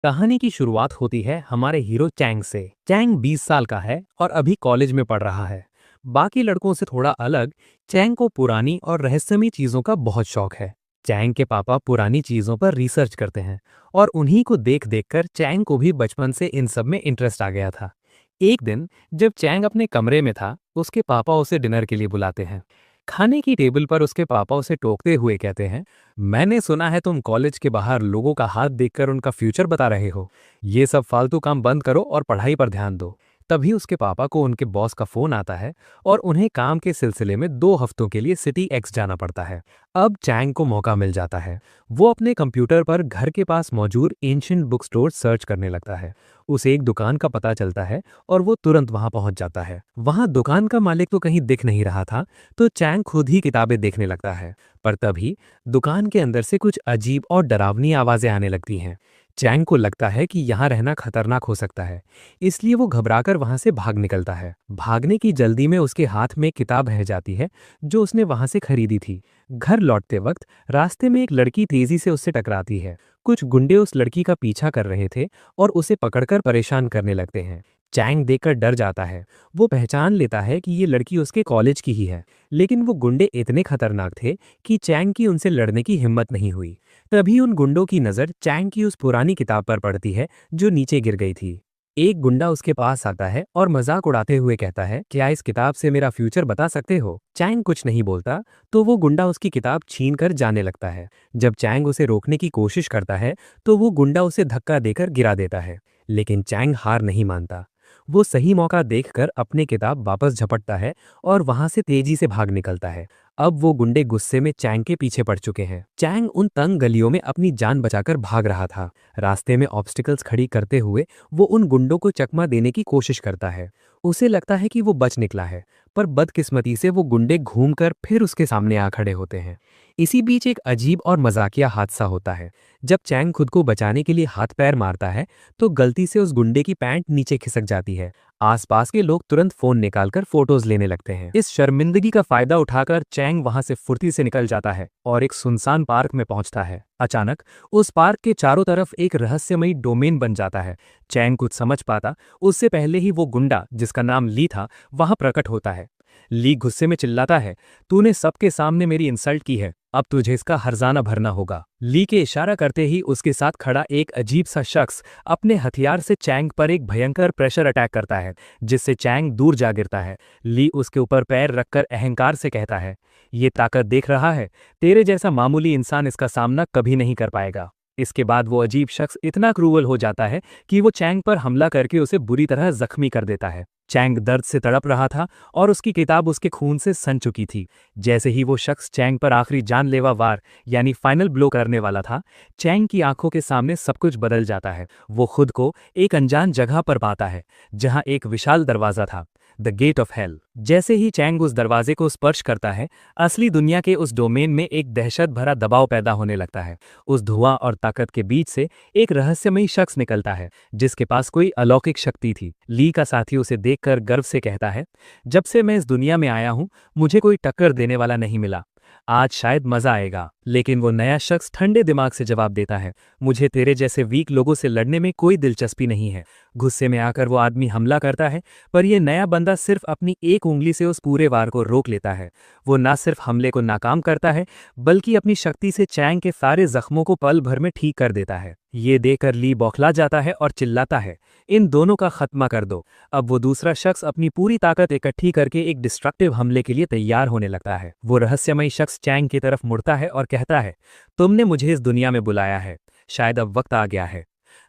कहानी की शुरुआत होती है हमारे हीरो चैंग से। चैंग 20 साल का है और अभी कॉलेज में पढ़ रहा है। बाकी लड़कों से थोड़ा अलग, चैंग को पुरानी और रहस्यमयी चीजों का बहुत शौक है। चैंग के पापा पुरानी चीजों पर रिसर्च करते हैं और उन्हीं को देख देखकर चैंग को भी बचपन से इन सब में इंटरेस्ट आ गया था। एक दिन जब चैंग अपने कमरे में था, उसके पापा उसे डिनर के लिए बुलाते हैं। खाने की टेबल पर उसके पापा उसे टोकते हुए कहते हैं, मैंने सुना है तुम कॉलेज के बाहर लोगों का हाथ देखकर उनका फ्यूचर बता रहे हो। ये सब फालतू काम बंद करो और पढ़ाई पर ध्यान दो। तभी उसके पापा को उनके बॉस का फोन आता है और उन्हें काम के सिलसिले में 2 हफ्तों के लिए सिटी एक्स जाना पड़ता है। अब चैंग को मौका मिल जाता है। वो अपने कंप्यूटर पर घर के पास मौजूद एंशिएंट बुक स्टोर सर्च करने लगता है। उसे एक दुकान का पता चलता है और वो तुरंत वहां पहुंच जाता है। वहां दुकान का मालिक तो कहीं दिख नहीं रहा था, तो चैंग खुद ही किताबें देखने लगता है। पर तभी दुकान के अंदर से कुछ अजीब और डरावनी आवाजें आने लगती हैं। चैंग को लगता है कि यहाँ रहना खतरनाक हो सकता है, इसलिए वो घबराकर वहां से भाग निकलता है। भागने की जल्दी में उसके हाथ में एक किताब रह जाती है जो उसने वहां से खरीदी थी। घर लौटते वक्त रास्ते में एक लड़की तेजी से उससे टकराती है। कुछ गुंडे उस लड़की का पीछा कर रहे थे और उसे पकड़कर परेशान करने लगते हैं। चैंग देखकर डर जाता है। वो पहचान लेता है कि ये लड़की उसके कॉलेज की ही है, लेकिन वो गुंडे इतने खतरनाक थे कि चैंग की उनसे लड़ने की हिम्मत नहीं हुई। तभी उन गुंडों की नज़र चैंग की उस पुरानी किताब पर पड़ती है जो नीचे गिर गई थी। एक गुंडा उसके पास आता है और मजाक उड़ाते हुए कहता है, क्या इस किताब से मेरा फ्यूचर बता सकते हो? चैंग कुछ नहीं बोलता, तो वो गुंडा उसकी किताब छीन कर जाने लगता है। जब चैंग उसे रोकने की कोशिश करता है तो वो गुंडा उसे धक्का देकर गिरा देता है, लेकिन चैंग हार नहीं मानता। वो सही मौका देखकर अपनी किताब वापस झपटता है और वहां से तेजी से भाग निकलता है। अब वो गुंडे गुस्से में चैंग के पीछे पड़ चुके हैं। चैंग उन तंग गलियों में अपनी जान बचाकर भाग रहा था। रास्ते में ऑब्स्टिकल्स खड़ी करते हुए वो उन गुंडों को चकमा देने की कोशिश करता है। उसे लगता है कि वो बच निकला है, पर बदकिस्मती से वो गुंडे घूमकर फिर उसके सामने आ खड़े होते हैं। इसी बीच एक अजीब और मजाकिया हादसा होता है। जब चैंग खुद को बचाने के लिए हाथ पैर मारता है तो गलती से उस गुंडे की पैंट नीचे खिसक जाती है। आसपास के लोग तुरंत फोन निकालकर फोटोज लेने लगते हैं। इस शर्मिंदगी का फायदा उठाकर चैंग वहां से फुर्ती से निकल जाता है और एक सुनसान पार्क में पहुंचता है। अचानक उस पार्क के चारों तरफ एक रहस्यमयी डोमेन बन जाता है। चैंग कुछ समझ पाता उससे पहले ही वो गुंडा, जिसका नाम ली था, वहां प्रकट होता है। ली गुस्से में चिल्लाता है, तूने सबके सामने मेरी इंसल्ट की है, अब तुझे इसका हर्जाना भरना होगा। ली के इशारा करते ही उसके साथ खड़ा एक अजीब सा शख्स अपने हथियार से चैंग पर एक भयंकर प्रेशर अटैक करता है, जिससे चैंग दूर जा गिरता है। ली उसके ऊपर पैर रखकर अहंकार से कहता है, ये ताकत देख रहा है, तेरे जैसा मामूली इंसान इसका सामना कभी नहीं कर पाएगा। इसके बाद वो अजीब शख्स इतना क्रूवल हो जाता है कि वो चैंग पर हमला करके उसे बुरी तरह जख्मी कर देता है। चैंग दर्द से तड़प रहा था और उसकी किताब उसके खून से सन चुकी थी। जैसे ही वो शख्स चैंग पर आखिरी जानलेवा वार यानी फाइनल ब्लो करने वाला था, चैंग की आंखों के सामने सब कुछ बदल जाता है। वो खुद को एक अनजान जगह पर पाता है जहां एक विशाल दरवाजा था, द गेट ऑफ हेल। जैसे ही चैंग उस दरवाजे को स्पर्श करता है, असली दुनिया के उस डोमेन में एक दहशत भरा दबाव पैदा होने लगता है। उस धुआं और ताकत के बीच से एक रहस्यमयी शख्स निकलता है जिसके पास कोई अलौकिक शक्ति थी। ली का साथी उसे देखकर गर्व से कहता है, जब से मैं इस दुनिया में आया हूं मुझे कोई टक्कर देने वाला नहीं मिला, आज शायद मजा आएगा। लेकिन वो नया शख्स ठंडे दिमाग से जवाब देता है, मुझे तेरे जैसे वीक लोगों से लड़ने में कोई दिलचस्पी नहीं है। गुस्से में आकर वो आदमी हमला करता है, पर यह नया बंदा सिर्फ अपनी एक उंगली से उस पूरे वार को रोक लेता है। वो न सिर्फ हमले को नाकाम करता है, बल्कि अपनी शक्ति से चैंग के सारे जख्मों को पल भर में ठीक कर देता है। ये देखकर ली बौखला जाता है और चिल्लाता है, इन दोनों का खात्मा कर दो। अब वो दूसरा शख्स अपनी पूरी ताकत इकट्ठी करके एक डिस्ट्रक्टिव हमले के लिए तैयार होने लगता है। वो रहस्यमयी शख्स चैंग की तरफ मुड़ता है और कहता है, तुमने मुझे इस दुनिया में बुलाया है, शायद अब वक्त आ गया है।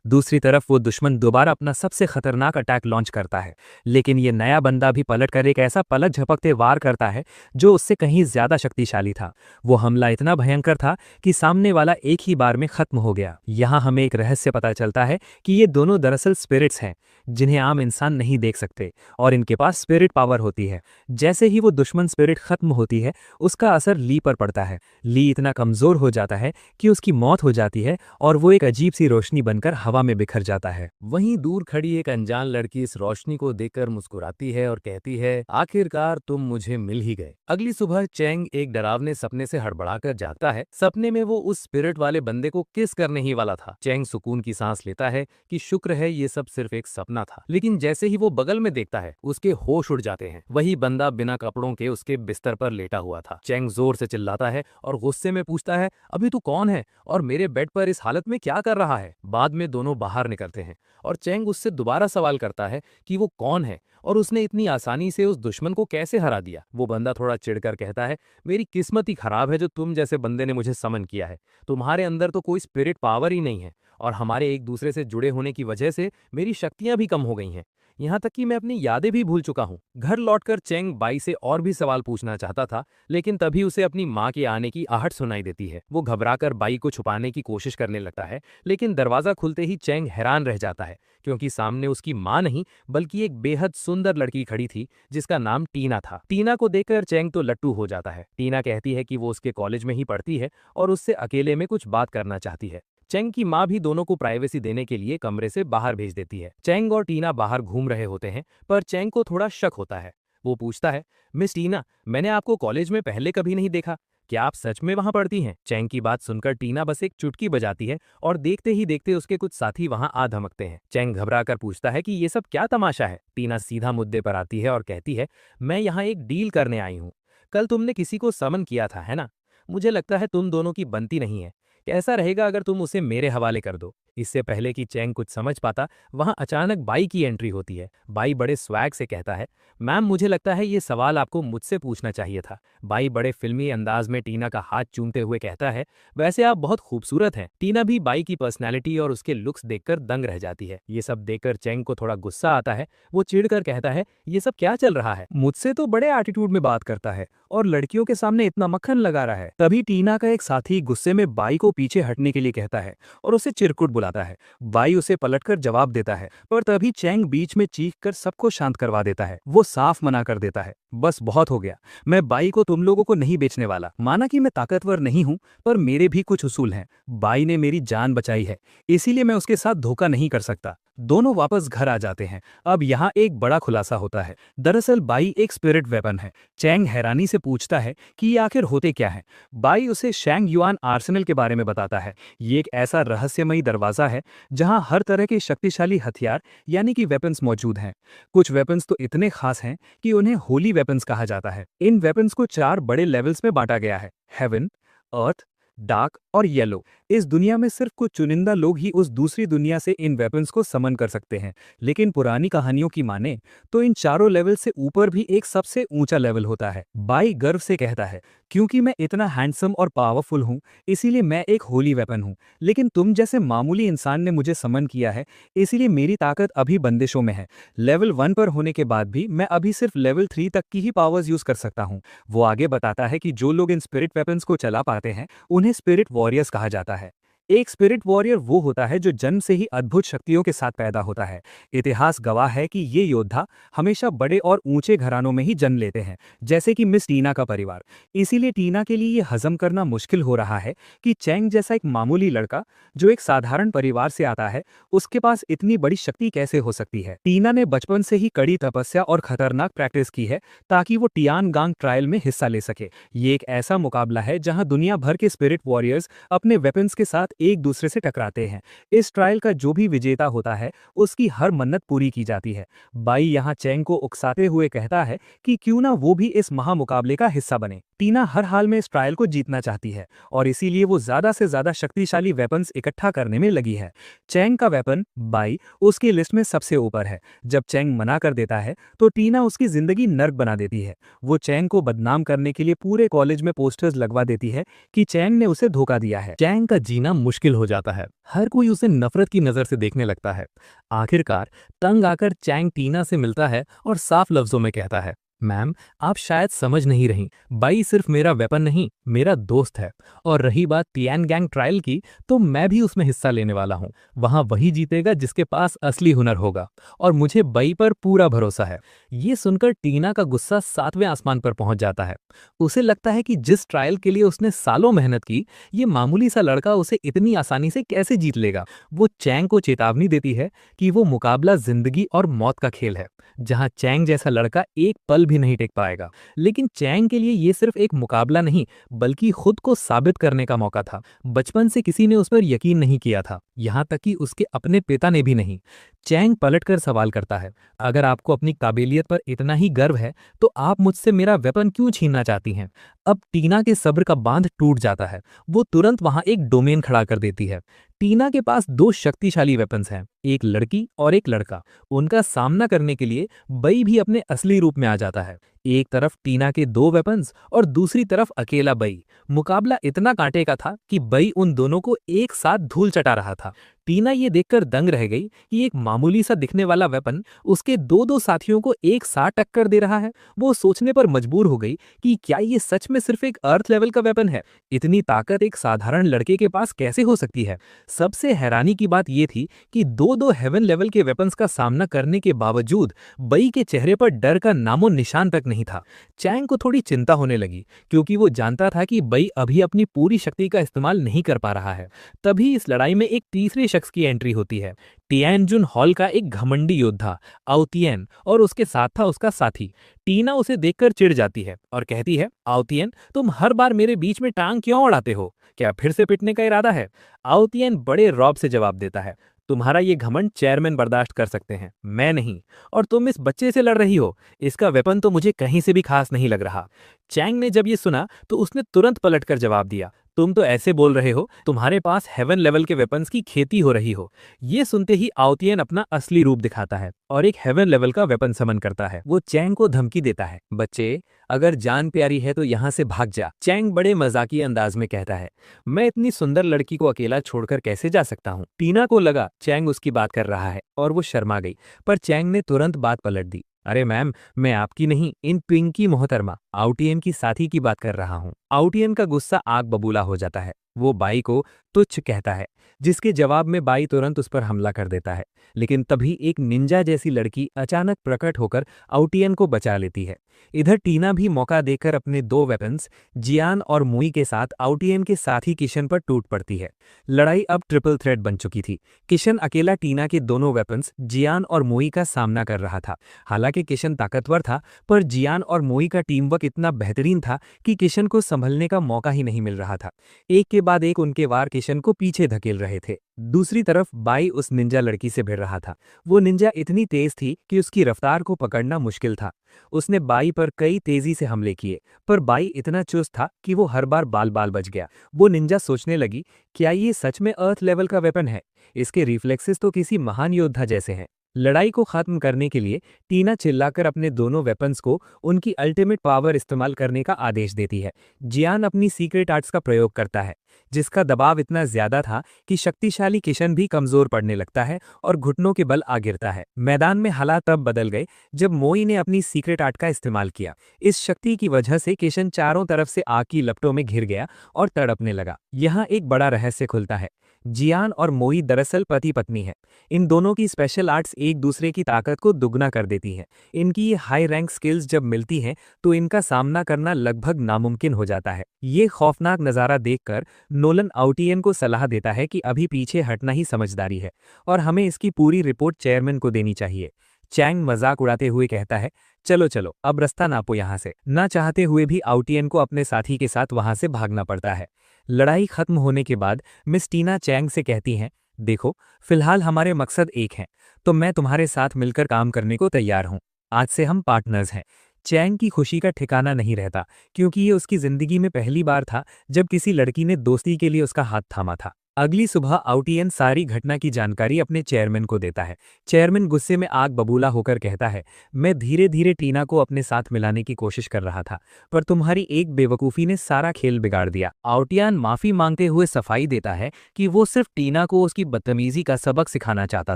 दूसरी तरफ वो दुश्मन दोबारा अपना सबसे खतरनाक अटैक लॉन्च करता है, लेकिन ये नया बंदा भी पलटकर एक ऐसा पलक झपकते वार करता है जो उससे कहीं ज्यादा शक्तिशाली था। वो हमला इतना भयंकर था कि सामने वाला एक ही बार में खत्म हो गया। यहाँ हमें एक रहस्य पता चलता है कि ये दोनों दरअसल स्पिरिट्स हैं जिन्हें आम इंसान नहीं देख सकते, और इनके पास स्पिरिट पावर होती है। जैसे ही वो दुश्मन स्पिरिट खत्म होती है, उसका असर ली पर पड़ता है। ली इतना कमजोर हो जाता है कि उसकी मौत हो जाती है और वो एक अजीब सी रोशनी बनकर हवा में बिखर जाता है। वहीं दूर खड़ी एक अनजान लड़की इस रोशनी को देखकर मुस्कुराती है और कहती है, आखिरकार तुम मुझे मिल ही गए। अगली सुबह चैंग एक डरावने सपने से हड़बड़ाकर जागता है। सपने में वो उस स्पिरिट वाले बंदे को किस करने ही वाला था। चैंग सुकून की सांस लेता है कि शुक्र है ये सब सिर्फ एक सपना था। लेकिन जैसे ही वो बगल में देखता है, उसके होश उड़ जाते हैं। वही बंदा बिना कपड़ों के उसके बिस्तर पर लेटा हुआ था। चैंग जोर से चिल्लाता है और गुस्से में पूछता है, अभी तू कौन है और मेरे बेड पर इस हालत में क्या कर रहा है। बाद में दोनों बाहर निकलते हैं और चैंग उससे दोबारा सवाल करता है कि वो कौन है और उसने इतनी आसानी से उस दुश्मन को कैसे हरा दिया। वो बंदा थोड़ा चिढ़कर कहता है, मेरी किस्मत ही खराब है जो तुम जैसे बंदे ने मुझे समन किया है। तुम्हारे अंदर तो कोई स्पिरिट पावर ही नहीं है और हमारे एक दूसरे से जुड़े होने की वजह से मेरी शक्तियां भी कम हो गई हैं। यहाँ तक कि मैं अपनी यादें भी भूल चुका हूँ। घर लौटकर चैंग बाई से और भी सवाल पूछना चाहता था, लेकिन तभी उसे अपनी माँ के आने की आहट सुनाई देती है। वो घबराकर बाई को छुपाने की कोशिश करने लगता है, लेकिन दरवाजा खुलते ही चैंग हैरान रह जाता है, क्योंकि सामने उसकी माँ नहीं बल्कि एक बेहद सुंदर लड़की खड़ी थी जिसका नाम टीना था। टीना को देखकर चैंग तो लट्टू हो जाता है। टीना कहती है कि वो उसके कॉलेज में ही पढ़ती है और उससे अकेले में कुछ बात करना चाहती है। चैंग की माँ भी दोनों को प्राइवेसी देने के लिए कमरे से बाहर भेज देती है। चैंग और टीना बाहर घूम रहे होते हैं, पर चैंग को थोड़ा शक होता है। वो पूछता है, मिस टीना, मैंने आपको कॉलेज में पहले कभी नहीं देखा, क्या आप सच में वहां पढ़ती हैं? चैंग की बात सुनकर टीना बस एक चुटकी बजाती है और देखते ही देखते उसके कुछ साथी वहां आ धमकते हैं। चैंग घबराकर पूछता है कि ये सब क्या तमाशा है। टीना सीधा मुद्दे पर आती है और कहती है, मैं यहाँ एक डील करने आई हूँ। कल तुमने किसी को समन किया था, है ना? मुझे लगता है तुम दोनों की बनती नहीं है। कैसा रहेगा अगर तुम उसे मेरे हवाले कर दो? इससे पहले कि चैंग कुछ समझ पाता, वहां अचानक बाई की एंट्री होती है। बाई बड़े स्वैग से कहता है, मैम मुझे लगता है ये सवाल आपको मुझसे पूछना चाहिए था। बाई बड़े फिल्मी अंदाज में टीना का हाथ चूमते हुए कहता है, वैसे आप बहुत खूबसूरत हैं। टीना भी बाई की पर्सनैलिटी और उसके लुक्स देखकर दंग रह जाती है। ये सब देखकर चैंग को थोड़ा गुस्सा आता है। वो चिढ़कर कहता है, ये सब क्या चल रहा है? मुझसे तो बड़े एटीट्यूड में बात करता है और लड़कियों के सामने इतना मक्खन लगा रहा है। तभी टीना का एक साथी गुस्से में बाई को पीछे हटने के लिए कहता है और उसे चिरकुट बुलाता है। बाई उसे पलटकर जवाब देता है, पर तभी चैंग बीच में चीख कर सबको शांत करवा देता है। वो साफ मना कर देता है, बस बहुत हो गया, मैं बाई को तुम लोगों को नहीं बेचने वाला। माना कि मैं ताकतवर नहीं हूं, पर मेरे भी कुछ उसूल हैं। बाई ने मेरी जान बचाई है, इसीलिए मैं उसके साथ धोखा नहीं कर सकता। दोनों वापस घर आ जाते हैं। अब यहाँ एक बड़ा खुलासा होता है। दरअसल बाई एक स्पिरिट वेपन है। चैंग हैरानी से पूछता है कि ये आखिर होते क्या है। बाई उसे शैंग युआन आर्सेनल के बारे में बताता है। ये एक ऐसा रहस्यमयी दरवाजा है जहाँ हर तरह के शक्तिशाली हथियार यानी कि वेपन्स मौजूद हैं। कुछ वेपन्स तो इतने खास हैं कि उन्हें होली वेपन्स कहा जाता है। इन वेपन्स को 4 बड़े लेवल्स में बांटा गया है, हेवन, अर्थ, डार्क और येलो। इस दुनिया में सिर्फ कुछ चुनिंदा लोग ही उस दूसरी दुनिया से इन वेपन्स को समन कर सकते हैं। लेकिन पुरानी कहानियों की माने तो इन चारों लेवल से ऊपर भी एक सबसे ऊंचा लेवल होता है। बाई गर्व से कहता है, क्योंकि मैं इतना हैंडसम और पावरफुल हूँ, इसीलिए मैं एक होली वेपन हूँ। लेकिन तुम जैसे मामूली इंसान ने मुझे समन किया है, इसीलिए मेरी ताकत अभी बंदिशों में है। लेवल 1 पर होने के बाद भी मैं अभी सिर्फ लेवल 3 तक की ही पावर्स यूज कर सकता हूँ। वो आगे बताता है कि जो लोग इन स्पिरिट वेपन्स को चला पाते हैं, उन्हें स्पिरिट वॉरियर्स कहा जाता है। एक स्पिरिट वॉरियर वो होता है जो जन्म से ही अद्भुत शक्तियों के साथ पैदा होता है। इतिहास गवाह है कि ये योद्धा हमेशा बड़े और ऊंचे घरानों में ही जन्म लेते हैं, जैसे कि मिस टीना का परिवार। इसीलिए टीना के लिए ये हजम करना मुश्किल हो रहा है कि चैंग जैसा एक मामूली लड़का जो एक साधारण परिवार से आता है, उसके पास इतनी बड़ी शक्ति कैसे हो सकती है। टीना ने बचपन से ही कड़ी तपस्या और खतरनाक प्रैक्टिस की है ताकि वो टियानगांग ट्रायल में हिस्सा ले सके। ये एक ऐसा मुकाबला है जहां दुनिया भर के स्पिरिट वॉरियर्स अपने वेपन्स के साथ एक दूसरे से टकराते हैं। इस ट्रायल का जो भी विजेता होता है, उसकी हर मन्नत पूरी की जाती है। बाई यहाँ चैंग को उकसाते हुए कहता है कि क्यों ना वो भी इस महामुकाबले का हिस्सा बने। टीना हर हाल में इस ट्रायल को जीतना चाहती है और इसीलिए वो ज्यादा से ज्यादा शक्तिशाली वेपन्स इकट्ठा करने में लगी है। चैंग का वेपन बाई उसकी लिस्ट में सबसे ऊपर है। जब चैंग मना कर देता है तो टीना उसकी जिंदगी नर्क बना देती है। वो चैंग को बदनाम करने के लिए पूरे कॉलेज में पोस्टर्स लगवा देती है कि चैंग ने उसे धोखा दिया है। चैंग का जीना मुश्किल हो जाता है। हर कोई उसे नफरत की नजर से देखने लगता है। आखिरकार तंग आकर चैंग टीना से मिलता है और साफ लफ्जों में कहता है, मैम, आप शायद समझ नहीं रही। बाई सिर्फ मेरा वेपन नहीं, मेरा दोस्त है। और रही बात तियान गैंग ट्रायल की, तो मैं भी उसमें हिस्सा लेने वाला हूँ। वहां वही जीतेगा जिसके पास असली हुनर होगा। और मुझे बाई पर पूरा भरोसा है। ये सुनकर टीना का गुस्सा 7वें आसमान पर पहुंच जाता है। उसे लगता है कि जिस ट्रायल के लिए उसने सालों मेहनत की, ये मामूली सा लड़का उसे इतनी आसानी से कैसे जीत लेगा। वो चैंग को चेतावनी देती है कि वो मुकाबला जिंदगी और मौत का खेल है, जहां चैंग जैसा लड़का एक पल भी नहीं टिक पाएगा। लेकिन चैंग के लिए ये सिर्फ एक मुकाबला नहीं, बल्कि खुद को साबित करने का मौका था। बचपन से किसी ने उस पर यकीन नहीं किया था, यहाँ तक कि उसके अपने पिता ने भी नहीं। चैंग पलटकर सवाल करता है, अगर आपको अपनी काबिलियत पर इतना ही गर्व है, तो आप मुझसे मेरा वेपन क्यों छीनना चाहती हैं? अब टीना के सब्र का बांध टूट जाता है। वो तुरंत वहां एक डोमेन खड़ा कर देती है। टीना के पास दो शक्तिशाली वेपन्स हैं, एक लड़की और एक लड़का। उनका सामना करने के लिए बई भी अपने असली रूप में आ जाता है। एक तरफ टीना के दो वेपन्स और दूसरी तरफ अकेला बई। मुकाबला इतना कांटे का था कि बई उन दोनों को एक साथ धूल चटा रहा था। टीना ये देखकर दंग रह गई कि एक मामूली सा दिखने वाला वेपन उसके दो दो साथियों को एक साथ टक्कर दे रहा है। वो सोचने पर मजबूर हो गई कि क्या ये सच में सिर्फ एक अर्थ लेवल का वेपन है? इतनी ताकत एक साधारण लड़के के पास कैसे हो सकती है? सबसे हैरानी की बात यह थी कि दो दो हेवन लेवल के वेपन्स का सामना करने के बावजूद बई के चेहरे पर डर का नामो निशान तक नहीं था। चैंग को थोड़ी चिंता होने लगी, क्योंकि वो जानता था कि बई अभी अपनी पूरी शक्ति का इस्तेमाल नहीं कर पा रहा है। तभी इस लड़ाई में एक तीसरे शख्स की एंट्री होती है। टियानजुन हॉल का एक घमंडी योद्धा आउतियन, और उसके साथ था उसका साथी। टीना उसे देखकर चिढ़ जाती है और कहती है, आउतियन, तुम हर बार मेरे बीच में टांग क्यों अड़ाते हो? क्या फिर से पिटने का इरादा है? आउतियन बड़े रौब से जवाब देता है, तुम्हारा ये घमंड चेयरमैन बर्दाश्त कर सकते हैं, मैं नहीं। और तुम इस बच्चे से लड़ रही हो, इसका वेपन तो मुझे कहीं से भी खास नहीं लग रहा। चैंग ने जब ये सुना तो उसने तुरंत पलटकर जवाब दिया, तुम तो ऐसे बोल रहे हो तुम्हारे पास हेवन लेवल के वेपन्स की खेती हो रही हो। ये सुनते ही आउतियन अपना असली रूप दिखाता है और एक हेवन लेवल का वेपन समन करता है। वो चैंग को धमकी देता है, बच्चे, अगर जान प्यारी है तो यहाँ से भाग जा। चैंग बड़े मजाकिया अंदाज में कहता है, मैं इतनी सुंदर लड़की को अकेला छोड़कर कैसे जा सकता हूँ? टीना को लगा चैंग उसकी बात कर रहा है और वो शर्मा गई, पर चैंग ने तुरंत बात पलट दी। अरे मैम, मैं आपकी नहीं, इन पिंकी मोहतरमा आउटियन की साथी की बात कर रहा हूँ। आउटियन का गुस्सा आग बबूला हो जाता है। वो बाई को तुच्छ कहता है, जिसके जवाब में बाई तुरंत उस पर हमला कर देता है। लेकिन तभी एक निंजा जैसी लड़की अचानक प्रकट होकर आउटियन को बचा लेती है। इधर टीना भी मौका देकर अपने दो वेपन्स जियान और मुई के साथ आउटियन के साथी किशन पर टूट पड़ती है। लड़ाई अब ट्रिपल थ्रेट बन चुकी थी। किशन अकेला टीना के दोनों वेपन्स जियान और मुई का सामना कर रहा था। हालांकि किशन ताकतवर था, पर जियान और मुई का टीम वर्क इतना बेहतरीन था कि किशन को संभलने का मौका ही नहीं मिल रहा था। एक के बाद एक उनके वार किशन को पीछे धकेल रहे थे। दूसरी तरफ बाई उस निंजा लड़की से भिड़ रहा था। वो निंजा इतनी तेज थी कि उसकी रफ्तार को पकड़ना मुश्किल था। उसने बाई पर कई तेजी से हमले किए, पर बाई इतना चुस्त था कि वो हर बार बाल बाल बच गया। वो निंजा सोचने लगी, क्या ये सच में अर्थ लेवल का वेपन है? इसके रिफ्लेक्सेस तो किसी महान योद्धा जैसे हैं। लड़ाई को खत्म करने के लिए टीना चिल्लाकर अपने दोनों वेपन्स को उनकी अल्टीमेट पावर इस्तेमाल करने का आदेश देती है। जियान अपनी सीक्रेट आर्ट्स का प्रयोग करता है, जिसका दबाव इतना ज्यादा था कि शक्तिशाली किशन भी कमजोर पड़ने लगता है और घुटनों के बल आ गिरता है। मैदान में हालात तब बदल गए जब मोई ने अपनी सीक्रेट आर्ट का इस्तेमाल किया। इस शक्ति की वजह से किशन चारों तरफ से आग की लपटों में घिर गया और तड़पने लगा। यहाँ एक बड़ा रहस्य खुलता है। जियान और मोई दरअसल पति पत्नी है। इन दोनों की स्पेशल आर्ट्स एक दूसरे की ताकत को दुगना कर देती हैं। इनकी ये हाई रैंक स्किल्स जब मिलती हैं तो इनका सामना करना लगभग नामुमकिन हो जाता है। ये खौफनाक नज़ारा देखकर नोलन आउटियन को सलाह देता है कि अभी पीछे हटना ही समझदारी है और हमें इसकी पूरी रिपोर्ट चेयरमैन को देनी चाहिए। चैंग मजाक उड़ाते हुए कहता है, चलो चलो, अब रास्ता नापो यहाँ से। ना चाहते हुए भी आउटियन को अपने साथी के साथ वहां से भागना पड़ता है। लड़ाई खत्म होने के बाद मिस टीना चैंग से कहती हैं, देखो, फिलहाल हमारे मकसद एक हैं, तो मैं तुम्हारे साथ मिलकर काम करने को तैयार हूँ। आज से हम पार्टनर्स हैं। चैंग की खुशी का ठिकाना नहीं रहता, क्योंकि ये उसकी जिंदगी में पहली बार था जब किसी लड़की ने दोस्ती के लिए उसका हाथ थामा था। अगली सुबह आउटियन सारी घटना की जानकारी अपने चेयरमैन को देता है। चेयरमैन गुस्से में आग बबूला होकर कहता है, मैं धीरे धीरे टीना को अपने साथ मिलाने की कोशिश कर रहा था, पर तुम्हारी एक बेवकूफ़ी ने सारा खेल बिगाड़ दिया। आउटियन माफी मांगते हुए सफाई देता है कि वो सिर्फ टीना को उसकी बदतमीजी का सबक सिखाना चाहता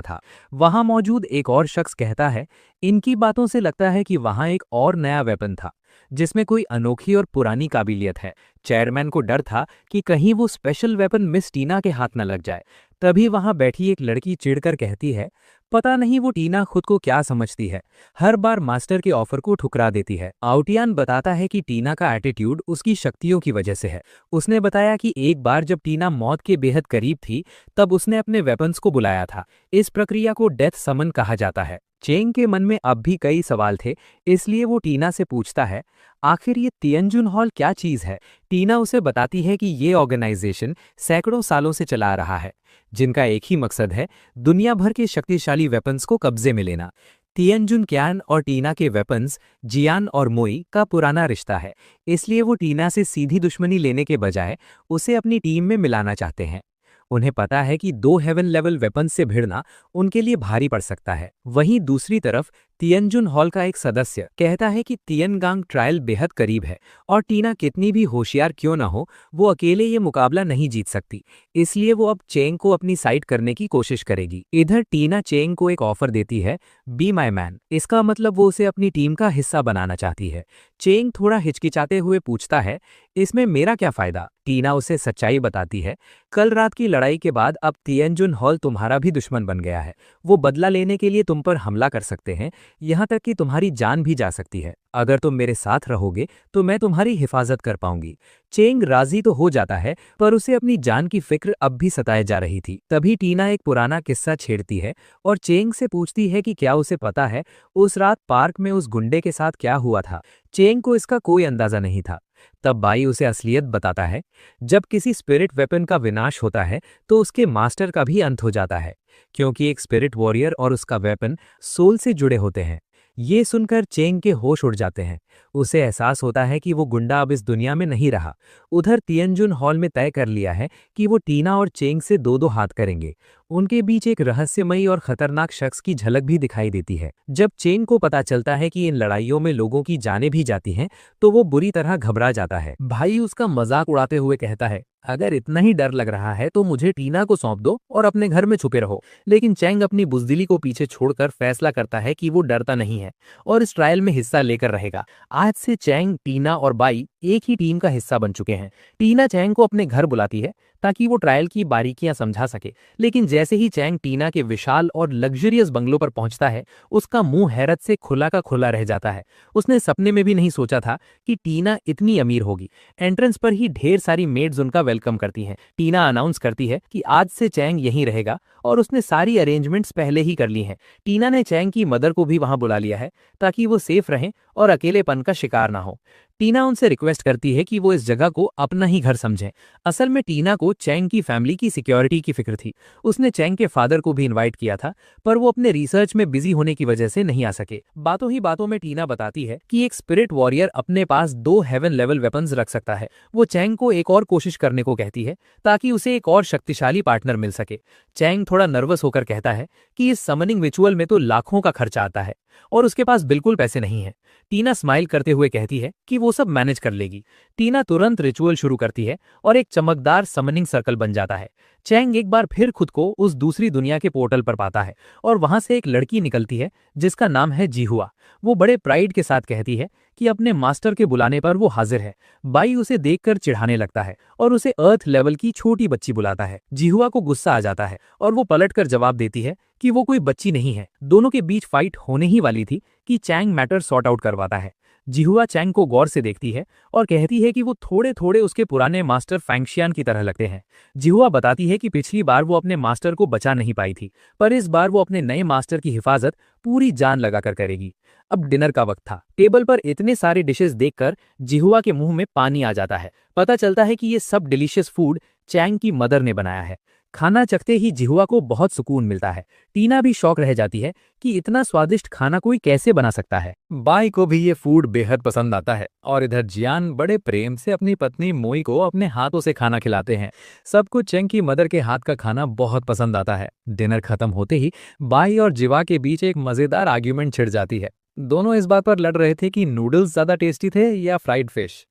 था। वहां मौजूद एक और शख्स कहता है, इनकी बातों से लगता है कि वहां एक और नया वेपन था जिसमें कोई अनोखी और पुरानी काबिलियत है। चेयरमैन को डर था कि कहीं वो स्पेशल वेपन मिस टीना के हाथ न लग जाए। तभी वहां बैठी एक लड़की चिढ़कर कहती है, पता नहीं वो टीना खुद को क्या समझती है, हर बार मास्टर के ऑफर को ठुकरा देती है। आउटियान बताता है कि टीना का एटीट्यूड उसकी शक्तियों की वजह से है। उसने बताया कि एक बार जब टीना मौत के बेहद करीब थी, तब उसने अपने वेपन्स को बुलाया था। इस प्रक्रिया को डेथ समन कहा जाता है। चेंग के मन में अब भी कई सवाल थे, इसलिए वो टीना से पूछता है, आखिर ये तियनजुन हॉल क्या चीज है। टीना उसे बताती है कि ये ऑर्गेनाइजेशन सैकड़ों सालों से चला आ रहा है, जिनका एक ही मकसद है दुनिया भर के शक्तिशाली वेपन्स को कब्जे में लेना। तियनजुन क्यान और टीना के वेपन्स जियान और मोई का पुराना रिश्ता है, इसलिए वो टीना से सीधी दुश्मनी लेने के बजाय उसे अपनी टीम में मिलाना चाहते हैं। उन्हें पता है कि दो हेवन लेवल वेपन से भिड़ना उनके लिए भारी पड़ सकता है। वहीं दूसरी तरफ तियनजुन हॉल का एक सदस्य कहता है कि तियनगांग ट्रायल बेहद करीब है और टीना कितनी भी होशियार क्यों न हो, वो अकेले ये मुकाबला नहीं जीत सकती। इसलिए वो अब चेंग को अपनी साइड करने की कोशिश करेगी। इधर टीना चेंग को एक ऑफर देती है, बी माई मैन। इसका मतलब वो उसे अपनी टीम का हिस्सा बनाना चाहती है। चेंग थोड़ा हिचकिचाते हुए पूछता है, इसमें मेरा क्या फायदा। टीना उसे सच्चाई बताती है, कल रात की लड़ाई के बाद अब तियनजुन हॉल तुम्हारा भी दुश्मन बन गया है। वो बदला लेने के लिए तुम पर हमला कर सकते हैं, यहाँ तक कि तुम्हारी जान भी जा सकती है। अगर तुम मेरे साथ रहोगे तो मैं तुम्हारी हिफाजत कर पाऊंगी। चेंग राजी तो हो जाता है, पर उसे अपनी जान की फिक्र अब भी सताए जा रही थी। तभी टीना एक पुराना किस्सा छेड़ती है और चेंग से पूछती है कि क्या उसे पता है उस रात पार्क में उस गुंडे के साथ क्या हुआ था। चेंग को इसका कोई अंदाजा नहीं था। तब बाई उसे असलियत बताता है, जब किसी स्पिरिट वेपन का विनाश होता है तो उसके मास्टर का भी अंत हो जाता है, क्योंकि एक स्पिरिट वॉरियर और उसका वेपन सोल से जुड़े होते हैं। ये सुनकर चेंग के होश उड़ जाते हैं। उसे एहसास होता है कि वो गुंडा अब इस दुनिया में नहीं रहा। उधर तियनजुन हॉल में तय कर लिया है कि वो टीना और चेंग से दो दो हाथ करेंगे। उनके बीच एक रहस्यमयी और खतरनाक शख्स की झलक भी दिखाई देती है। जब चेंग को पता चलता है कि इन लड़ाइयों में लोगों की जानें भी जाती हैं, तो वो बुरी तरह घबरा जाता है। भाई उसका मजाक उड़ाते हुए कहता है, अगर इतना ही डर लग रहा है तो मुझे टीना को सौंप दो और अपने घर में छुपे रहो। लेकिन चेंग अपनी बुजदिली को पीछे छोड़कर फैसला करता है कि वो डरता नहीं है और इस ट्रायल में हिस्सा लेकर रहेगा। आज से चेंग, टीना और बाई एक ही टीम का हिस्सा बन चुके हैं। टीना चेंग को अपने घर बुलाती है ताकि वो ट्रायल की बारीकियां समझा सके, लेकिन जैसे ही चेंग टीना के विशाल और लग्जरियस बंगलों पर पहुंचता है, उसका मुंह हैरत से खुला का खुला रह जाता है। उसने सपने में भी नहीं सोचा था कि टीना इतनी अमीर होगी। एंट्रेंस पर ही ढेर सारी मेड्स उनका वेलकम करती हैं। टीना अनाउंस करती है कि आज से चेंग यहीं रहेगा और उसने सारी अरेंजमेंट्स पहले ही कर ली हैं। टीना ने चेंग की मदर को भी वहां बुला लिया है ताकि वो सेफ रहें और अकेलेपन का शिकार ना हो। टीना उनसे रिक्वेस्ट करती है कि वो इस जगह को अपना ही घर समझें। असल में टीना को चेंग की फैमिली की सिक्योरिटी की फिक्र थी। उसने चेंग के फादर को भी इनवाइट किया था, पर वो अपने रिसर्च में बिजी होने की वजह से नहीं आ सके। बातों ही बातों में टीना बताती है कि एक स्पिरिट वॉरियर अपने पास दो हेवन लेवल वेपन्स रख सकता है। वो चेंग को एक और कोशिश करने को कहती है ताकि उसे एक और शक्तिशाली पार्टनर मिल सके। चेंग थोड़ा नर्वस होकर कहता है कि इस समनिंग रिचुअल में तो लाखों का खर्चा आता है और उसके पास बिल्कुल पैसे नहीं है। टीना स्माइल करते हुए कहती है कि वो सब मैनेज कर लेगी। टीना तुरंत रिचुअल शुरू करती है और एक चमकदार समनिंग सर्कल बन जाता है। चेंग एक बार फिर खुद को उस दूसरी दुनिया के पोर्टल पर पाता है और वहां से एक लड़की निकलती है जिसका नाम है जीहुआ। वो बड़े प्राइड के साथ कहती है कि अपने मास्टर के बुलाने पर वो हाजिर है। बाई उसे देखकर चिढ़ाने लगता है और उसे अर्थ लेवल की छोटी बच्ची बुलाता है। जीहुआ को गुस्सा आ जाता है और वो पलटकर जवाब देती है कि वो कोई बच्ची नहीं है। दोनों के बीच फाइट होने ही वाली थी कि चैंग मैटर सॉर्ट आउट करवाता है। जिहुआ चैंग को गौर से देखती है और कहती है कि वो थोड़े थोड़े उसके पुराने मास्टर फैंगशियान की तरह लगते हैं। जिहुआ बताती है कि पिछली बार वो अपने मास्टर को बचा नहीं पाई थी, पर इस बार वो अपने नए मास्टर की हिफाजत पूरी जान लगाकर करेगी। अब डिनर का वक्त था। टेबल पर इतने सारे डिशेस देखकर जिहुआ के मुंह में पानी आ जाता है। पता चलता है कि ये सब डिलीशियस फूड चैंग की मदर ने बनाया है। खाना चखते ही जिहुआ को बहुत सुकून मिलता है। टीना भी शौक रह जाती है कि इतना स्वादिष्ट खाना कोई कैसे बना सकता है। बाई को भी ये फूड बेहद पसंद आता है और इधर जियान बड़े प्रेम से अपनी पत्नी मोई को अपने हाथों से खाना खिलाते हैं। सबको चेंग की मदर के हाथ का खाना बहुत पसंद आता है। डिनर खत्म होते ही बाई और जिवा के बीच एक मजेदार आर्ग्यूमेंट छिड़ जाती है। दोनों इस बात पर लड़ रहे थे कि नूडल्स ज्यादा टेस्टी थे या फ्राइड फिश।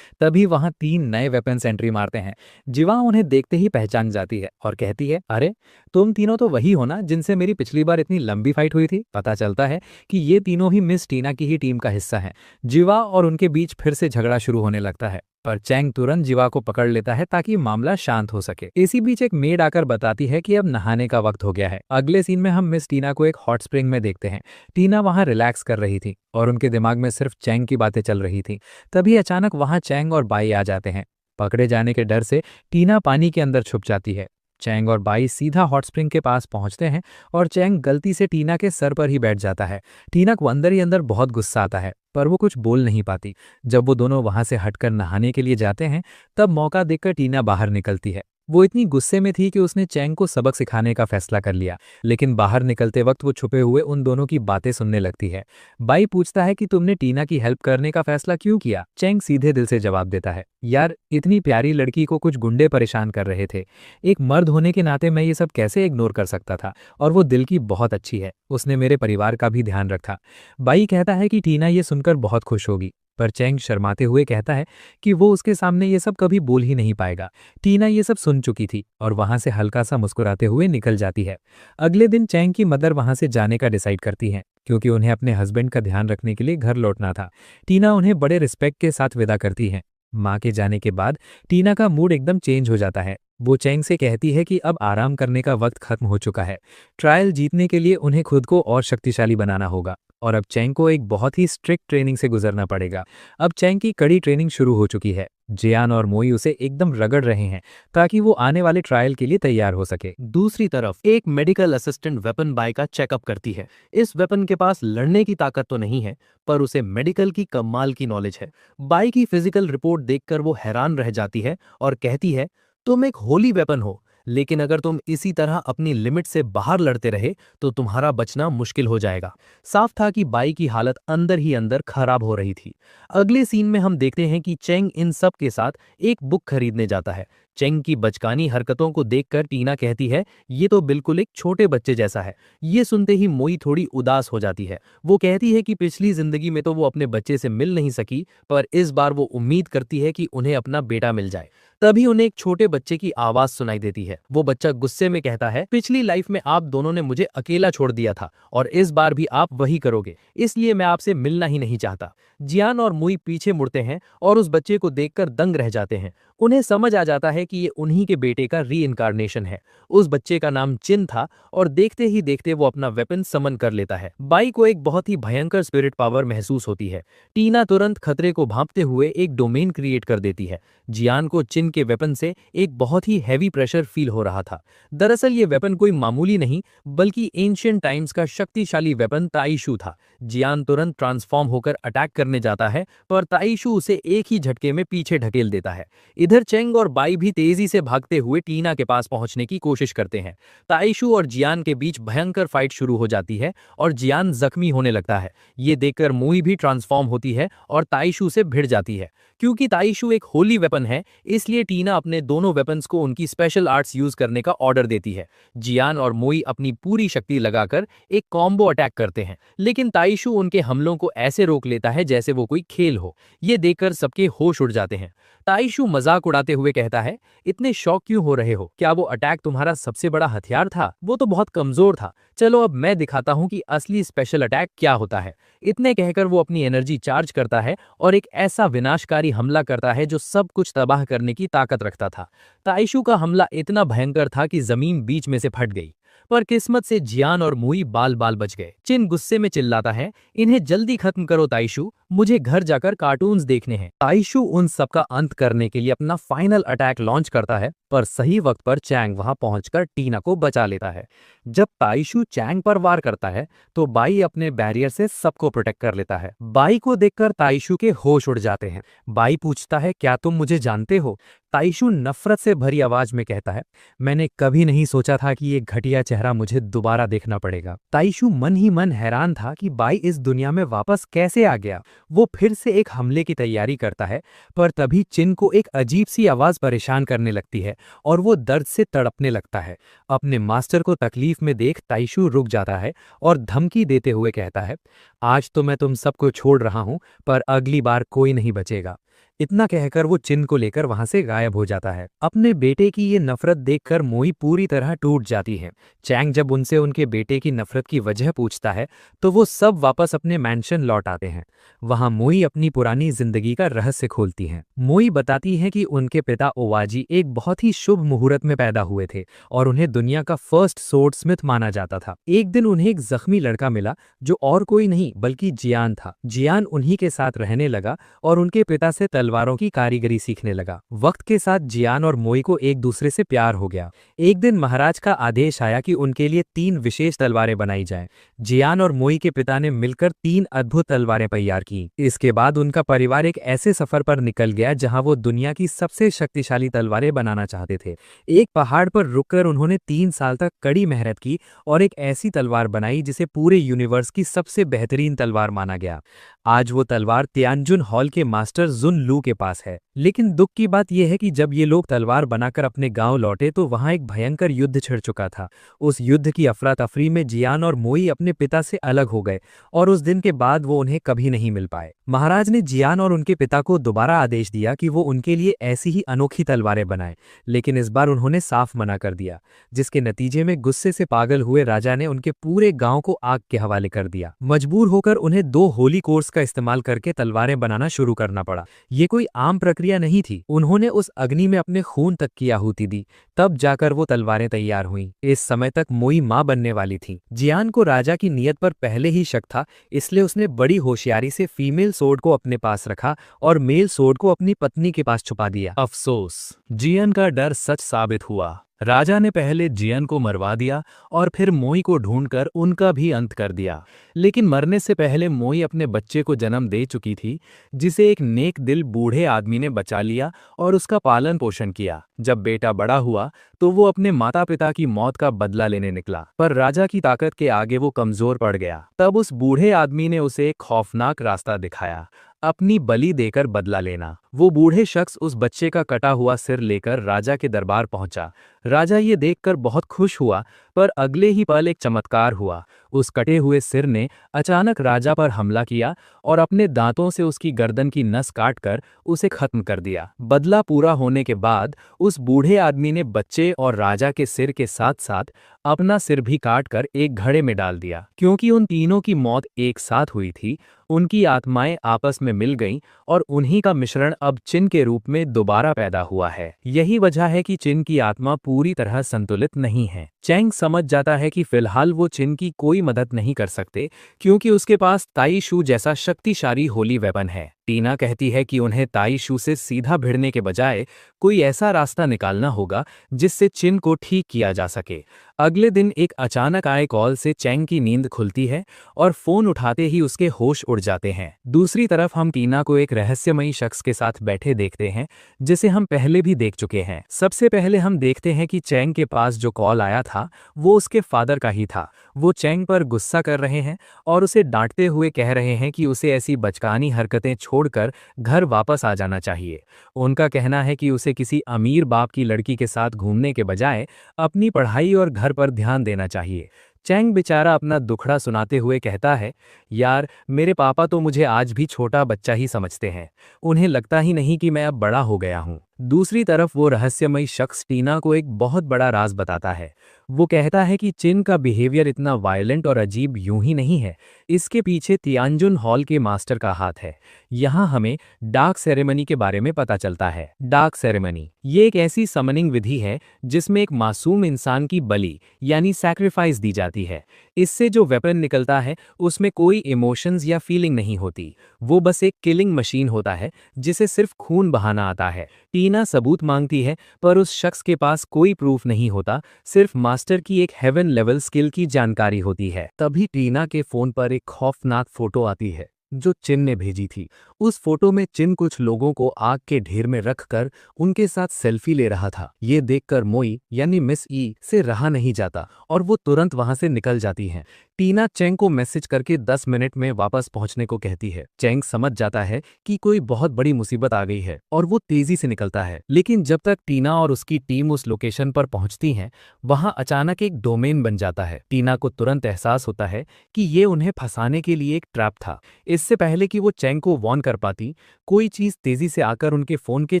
तभी वहां 3 नए वेपन्स एंट्री मारते हैं। जिवा उन्हें देखते ही पहचान जाती है और कहती है, अरे तुम तीनों तो वही हो ना जिनसे मेरी पिछली बार इतनी लंबी फाइट हुई थी। पता चलता है कि ये तीनों ही मिस टीना की ही टीम का हिस्सा हैं। जिवा और उनके बीच फिर से झगड़ा शुरू होने लगता है, पर चैंग तुरंत जिवा को पकड़ लेता है ताकि मामला शांत हो सके। इसी बीच एक मेड आकर बताती है कि अब नहाने का वक्त हो गया है। अगले सीन में हम मिस टीना को एक हॉट स्प्रिंग में देखते हैं। टीना वहां रिलैक्स कर रही थी और उनके दिमाग में सिर्फ चैंग की बातें चल रही थी। तभी अचानक वहां चैंग और बाई आ जाते हैं। पकड़े जाने के डर से टीना पानी के अंदर छुप जाती है। चैंग और बाई सीधा हॉट स्प्रिंग के पास पहुंचते हैं और चैंग गलती से टीना के सर पर ही बैठ जाता है। टीना को अंदर ही अंदर बहुत गुस्सा आता है, पर वो कुछ बोल नहीं पाती। जब वो दोनों वहां से हटकर नहाने के लिए जाते हैं, तब मौका देखकर टीना बाहर निकलती है। वो इतनी गुस्से में थी कि उसने चैंग को सबक सिखाने का फैसला कर लिया, लेकिन बाहर निकलते वक्त वो छुपे हुए उन दोनों की बातें सुनने लगती है। बाई पूछता है कि तुमने टीना की हेल्प करने का फैसला क्यों किया। चैंग सीधे दिल से जवाब देता है, यार इतनी प्यारी लड़की को कुछ गुंडे परेशान कर रहे थे। एक मर्द होने के नाते मैं ये सब कैसे इग्नोर कर सकता था, और वो दिल की बहुत अच्छी है, उसने मेरे परिवार का भी ध्यान रखा। बाई कहता है कि टीना ये सुनकर बहुत खुश होगी, पर चैंग शर्माते हुए कहता है कि वो उसके सामने ये सब कभी बोल ही नहीं पाएगा। टीना ये सब सुन चुकी थी और वहां से हल्का सा मुस्कुराते हुए निकल जाती है। अगले दिन चैंग की मदर वहां से जाने का डिसाइड करती हैं, क्योंकि उन्हें अपने हस्बैंड का ध्यान रखने के लिए घर लौटना था। टीना उन्हें बड़े रिस्पेक्ट के साथ विदा करती है। माँ के जाने के बाद टीना का मूड एकदम चेंज हो जाता है। वो चैंग से कहती है कि अब आराम करने का वक्त खत्म हो चुका है। ट्रायल जीतने के लिए उन्हें खुद को और शक्तिशाली बनाना होगा, और अब चैंग को एक बहुत ही स्ट्रिक्ट ट्रेनिंग से गुजरना पड़ेगा। अब चैंग की कड़ी ट्रेनिंग शुरू हो चुकी है। जियान और मोई उसे एकदम रगड़ रहे हैं ताकि वो आने वाले ट्रायल के लिए तैयार हो सके। दूसरी तरफ एक मेडिकल असिस्टेंट वेपन बाय का चेकअप करती है। इस वेपन के पास लड़ने की ताकत तो नहीं है, पर उसे मेडिकल की कमाल की नॉलेज है। बाई की फिजिकल रिपोर्ट देखकर वो हैरान रह जाती है और कहती है, तुम एक होली वेपन हो, लेकिन अगर तुम इसी तरह अपनी लिमिट से बाहर लड़ते रहे तो तुम्हारा बचना मुश्किल हो जाएगा। साफ था कि बाई की हालत अंदर ही अंदर खराब हो रही थी। अगले सीन में हम देखते हैं कि चेंग इन सब के साथ एक बुक खरीदने जाता है। चेंग की बचकानी हरकतों को देखकर टीना कहती है, ये तो बिल्कुल एक छोटे बच्चे जैसा है। ये सुनते ही मोई थोड़ी उदास हो जाती है। वो कहती है कि पिछली जिंदगी में तो वो अपने बच्चे से मिल नहीं सकी, पर इस बार वो उम्मीद करती है कि उन्हें अपना बेटा मिल जाए। तभी उन्हें एक छोटे बच्चे की आवाज सुनाई देती है। वो बच्चा गुस्से में कहता है, पिछली लाइफ में आप दोनों ने मुझे अकेला छोड़ दिया था और इस बार भी आप वही करोगे, इसलिए मैं आपसे मिलना ही नहीं चाहता। जियान और मुई पीछे मुड़ते हैं और उस बच्चे को देखकर दंग रह जाते हैं। उन्हें समझ आ जाता है कि ये उन्हीं के बेटे का रीइंकार्नेशन है। उस बच्चे का नाम चिन था और देखते ही देखते वो अपना वेपन समन कर लेता है। बाई को एक बहुत ही भयंकर स्पिरिट पावर महसूस होती है। टीना तुरंत खतरे को भांपते हुए एक डोमेन क्रिएट कर देती है। जियान को चिन के वेपन से एक बहुत ही हैवी प्रेशर फील हो रहा था। दरअसल ये वेपन कोई मामूली नहीं, बल्कि एंशिएंट टाइम्स का शक्तिशाली वेपन ताइशू था। जियान तुरंत ट्रांसफॉर्म होकर अटैक करने जाता है, पर ताइशू उसे एक ही झटके में पीछे ढकेल देता है। इधर चेंग और बाई भी तेजी से भागते हुए टीना के पास पहुंचने की कोशिश करते हैं। ताइशू और जियान के बीच भयंकर फाइट शुरू हो जाती है और जियान जख्मी होने लगता है। ये देखकर मुई भी ट्रांसफॉर्म होती है और ताइशू से भिड़ जाती है। क्योंकि ताइशू एक होली वेपन है, इसलिए टीना अपने दोनों वेपन्स को उनकी स्पेशल आर्ट्स यूज करने का ऑर्डर देती है। जियान और मोई अपनी पूरी शक्ति लगाकर एक कॉम्बो अटैक करते हैं, लेकिन ताइशू उनके हमलों को ऐसे रोक लेता है जैसे वो कोई खेल हो। ये देखकर सबके होश उड़ जाते हैं। ताइशू मजाक उड़ाते हुए कहता है, इतने शौक क्यों हो रहे हो? क्या वो अटैक तुम्हारा सबसे बड़ा हथियार था? वो तो बहुत कमजोर था। चलो अब मैं दिखाता हूँ कि असली स्पेशल अटैक क्या होता है। इतने कहकर वो अपनी एनर्जी चार्ज करता है और एक ऐसा विनाशकारी हमला करता है जो सब कुछ तबाह करने की ताकत रखता था। ताइशू का हमला इतना भयंकर था कि जमीन बीच में से फट गई, पर किस्मत से जियान और मुई बाल बाल बच गए। चिन गुस्से में चिल्लाता है, इन्हें जल्दी खत्म करो ताइशू, मुझे घर जाकर कार्टून्स देखने हैं। ताइशू उन सबका अंत करने के लिए अपना फाइनल अटैक लॉन्च करता है, पर सही वक्त पर चैंग वहां पहुंचकर टीना को बचा लेता है। जब ताइशू चैंग पर वार करता है तो बाई अपने बैरियर से सबको प्रोटेक्ट कर लेता है। बाई को देखकर ताइशू के होश उड़ जाते हैं। बाई पूछता है, क्या तुम मुझे जानते हो? ताइशू नफरत से भरी आवाज में कहता है, मैंने कभी नहीं सोचा था कि ये घटिया चेहरा मुझे दोबारा देखना पड़ेगा। ताइशू मन ही मन हैरान था कि बाई इस दुनिया में वापस कैसे आ गया। वो फिर से एक हमले की तैयारी करता है, पर तभी चिन को एक अजीब सी आवाज परेशान करने लगती है और वो दर्द से तड़पने लगता है। अपने मास्टर को तकलीफ में देख ताइशू रुक जाता है और धमकी देते हुए कहता है, आज तो मैं तुम सबको छोड़ रहा हूं, पर अगली बार कोई नहीं बचेगा। इतना कहकर वो चिन को लेकर वहां से गायब हो जाता है। अपने बेटे की ये नफरत देखकर मोई पूरी तरह टूट जाती है। चैंग जब उनसे उनके बेटे की नफरत की वजह पूछता है तो वो सब वापस अपने मैंशन लौट आते हैं। वहां मोई अपनी पुरानी जिंदगी का रहस्य खोलती हैं। मोई बताती है कि उनके पिता ओवाजी एक बहुत ही शुभ मुहूर्त में पैदा हुए थे और उन्हें दुनिया का फर्स्ट स्वॉर्ड स्मिथ माना जाता था। एक दिन उन्हें एक जख्मी लड़का मिला जो और कोई नहीं बल्कि जियान था। जियान उन्हीं के साथ रहने लगा और उनके पिता से तलवारों की कारीगरी सीखने लगा। वक्त के साथ जियान और मोई को एक दूसरे से प्यार हो गया। एक दिन महाराज का आदेश आया कि उनके लिए 3 विशेष तलवारें बनाई जाएं। जियान और मोई के पिता ने मिलकर 3 अद्भुत तलवारें तैयार की। इसके बाद उनका परिवार एक ऐसे सफर पर निकल गया जहां वो दुनिया की सबसे शक्तिशाली तलवारें बनाना चाहते थे। एक पहाड़ पर रुककर उन्होंने 3 साल तक कड़ी मेहनत की और एक ऐसी तलवार बनाई जिसे पूरे यूनिवर्स की सबसे बेहतरीन तलवार माना गया। आज वो तलवार तियानजुन हॉल के मास्टर जुन लू के पास है। लेकिन दुख की बात यह है कि जब ये लोग तलवार बनाकर अपने गांव लौटे तो वहां एक भयंकर युद्ध छिड़ चुका था। उस युद्ध की अफरा तफरी में जियान और मोई अपने पिता से अलग हो गए और उस दिन के बाद वो उन्हें कभी नहीं मिल पाए। महाराज ने जियान और उनके पिता को दोबारा आदेश दिया कि वो उनके लिए ऐसी ही अनोखी तलवारें बनाएं, लेकिन इस बार उन्होंने साफ मना कर दिया, जिसके नतीजे में गुस्से से पागल हुए राजा ने उनके पूरे गांव को आग के हवाले कर दिया। मजबूर होकर उन्हें 2 होली कोर्स का इस्तेमाल करके तलवारें बनाना शुरू करना पड़ा। ये कोई आम प्रक्रिया नहीं थी। उन्होंने उस अग्नि में अपने खून तक की आहुति दी, तब जाकर वो तलवारें तैयार हुईं। इस समय तक मोई मां बनने वाली थी। जियान को राजा की नीयत पर पहले ही शक था, इसलिए उसने बड़ी होशियारी से फीमेल सोर्ड को अपने पास रखा और मेल सोर्ड को अपनी पत्नी के पास छुपा दिया। अफसोस, जियन का डर सच साबित हुआ। राजा ने पहले जियन को मरवा दिया और फिर मोई को ढूंढकर उनका भी अंत कर दिया। लेकिन मरने से पहले मोई अपने बच्चे को जन्म दे चुकी थी, जिसे एक नेक दिल बूढ़े आदमी ने बचा लिया और उसका पालन पोषण किया। जब बेटा बड़ा हुआ तो वो अपने माता पिता की मौत का बदला लेने निकला, पर राजा की ताकत के आगे वो कमजोर पड़ गया। तब उस बूढ़े आदमी ने उसे एक खौफनाक रास्ता दिखाया, अपनी बलि देकर बदला लेना। वो बूढ़े शख्स उस बच्चे का कटा हुआ सिर लेकर राजा के दरबार पहुंचा। राजा ये देखकर बहुत खुश हुआ, पर अगले ही पल एक चमत्कार हुआ। उस कटे हुए सिर ने अचानक राजा पर हमला किया और अपने दांतों से उसकी गर्दन की नस काटकर उसे खत्म कर दिया। बदला पूरा होने के बाद उस बूढ़े आदमी ने बच्चे और राजा के सिर के साथ साथ अपना सिर भी काटकर एक घड़े में डाल दिया। क्योंकि उन तीनों की मौत एक साथ हुई थी, उनकी आत्माएं आपस में मिल गईं और उन्हीं का मिश्रण अब चिन के रूप में दोबारा पैदा हुआ है। यही वजह है कि चिन की आत्मा पूरी तरह संतुलित नहीं है। चैंग समझ जाता है कि फिलहाल वो चिन की कोई मदद नहीं कर सकते, क्योंकि उसके पास ताई शू जैसा शक्तिशाली होली वेपन है। टीना कहती है कि उन्हें ताई शू से सीधा भिड़ने के बजाय कोई ऐसा रास्ता निकालना होगा जिससे चिन को ठीक किया जा सके। अगले दिन एक अचानक आए कॉल से चैंग की नींद खुलती है और फोन उठाते ही उसके होश उड़ जाते हैं। दूसरी तरफ हम टीना को एक रहस्यमयी शख्स के साथ बैठे देखते हैं, जिसे हम पहले भी देख चुके हैं। सबसे पहले हम देखते हैं कि चैंग के पास जो कॉल आया था वो उसके फादर का ही था। वो चैंग पर गुस्सा कर रहे हैं और उसे डांटते हुए कह रहे हैं कि उसे ऐसी बचकानी हरकतें छोड़कर घर वापस आ जाना चाहिए। उनका कहना है कि उसे किसी अमीर बाप की लड़की के साथ घूमने के बजाय अपनी पढ़ाई और घर पर ध्यान देना चाहिए। चैंग बेचारा अपना दुखड़ा सुनाते हुए कहता है, यार मेरे पापा तो मुझे आज भी छोटा बच्चा ही समझते हैं। उन्हें लगता ही नहीं कि मैं अब बड़ा हो गया हूँ। दूसरी तरफ वो रहस्यमयी शख्स टीना को एक बहुत बड़ा राज बताता है। वो कहता है कि चिन का बिहेवियर इतना वायलेंट और अजीब यूं ही नहीं है, इसके पीछे तियानजुन हॉल के मास्टर का हाथ है। यहाँ हमें डार्क सेरेमनी के बारे में पता चलता है। डार्क सेरेमनी ये एक ऐसी समनिंग विधि है जिसमें एक मासूम इंसान की बलि यानी सैक्रिफाइस दी जाती है। इससे जो वेपन निकलता है उसमें कोई इमोशंस या फीलिंग नहीं होती, वो बस एक किलिंग मशीन होता है जिसे सिर्फ खून बहाना आता है। टीना सबूत मांगती है, पर उस शख्स के पास कोई प्रूफ नहीं होता, सिर्फ मास्टर की एक हेवन लेवल स्किल की जानकारी होती है। तभी टीना के फोन पर एक खौफनाक फोटो आती है जो चिन ने भेजी थी। उस फोटो में चिन कुछ लोगों को आग के ढेर में रखकर उनके साथ सेल्फी ले रहा था। ये देखकर मोई यानी मिस ई से रहा नहीं जाता और वो तुरंत वहां से निकल जाती हैं। टीना चेंग को मैसेज करके 10 मिनट में वापस पहुंचने को कहती है। चेंग समझ जाता है कि कोई बहुत बड़ी मुसीबत आ गई है और वो तेजी से निकलता है। लेकिन जब तक टीना और उसकी टीम उस लोकेशन पर पहुंचती हैं, वहां अचानक एक डोमेन बन जाता है। टीना को तुरंत एहसास होता है कि ये उन्हें फंसाने के लिए एक ट्रैप था। इससे पहले कि वो चेंग को वॉर्न कर पाती, कोई चीज तेजी से आकर उनके फोन के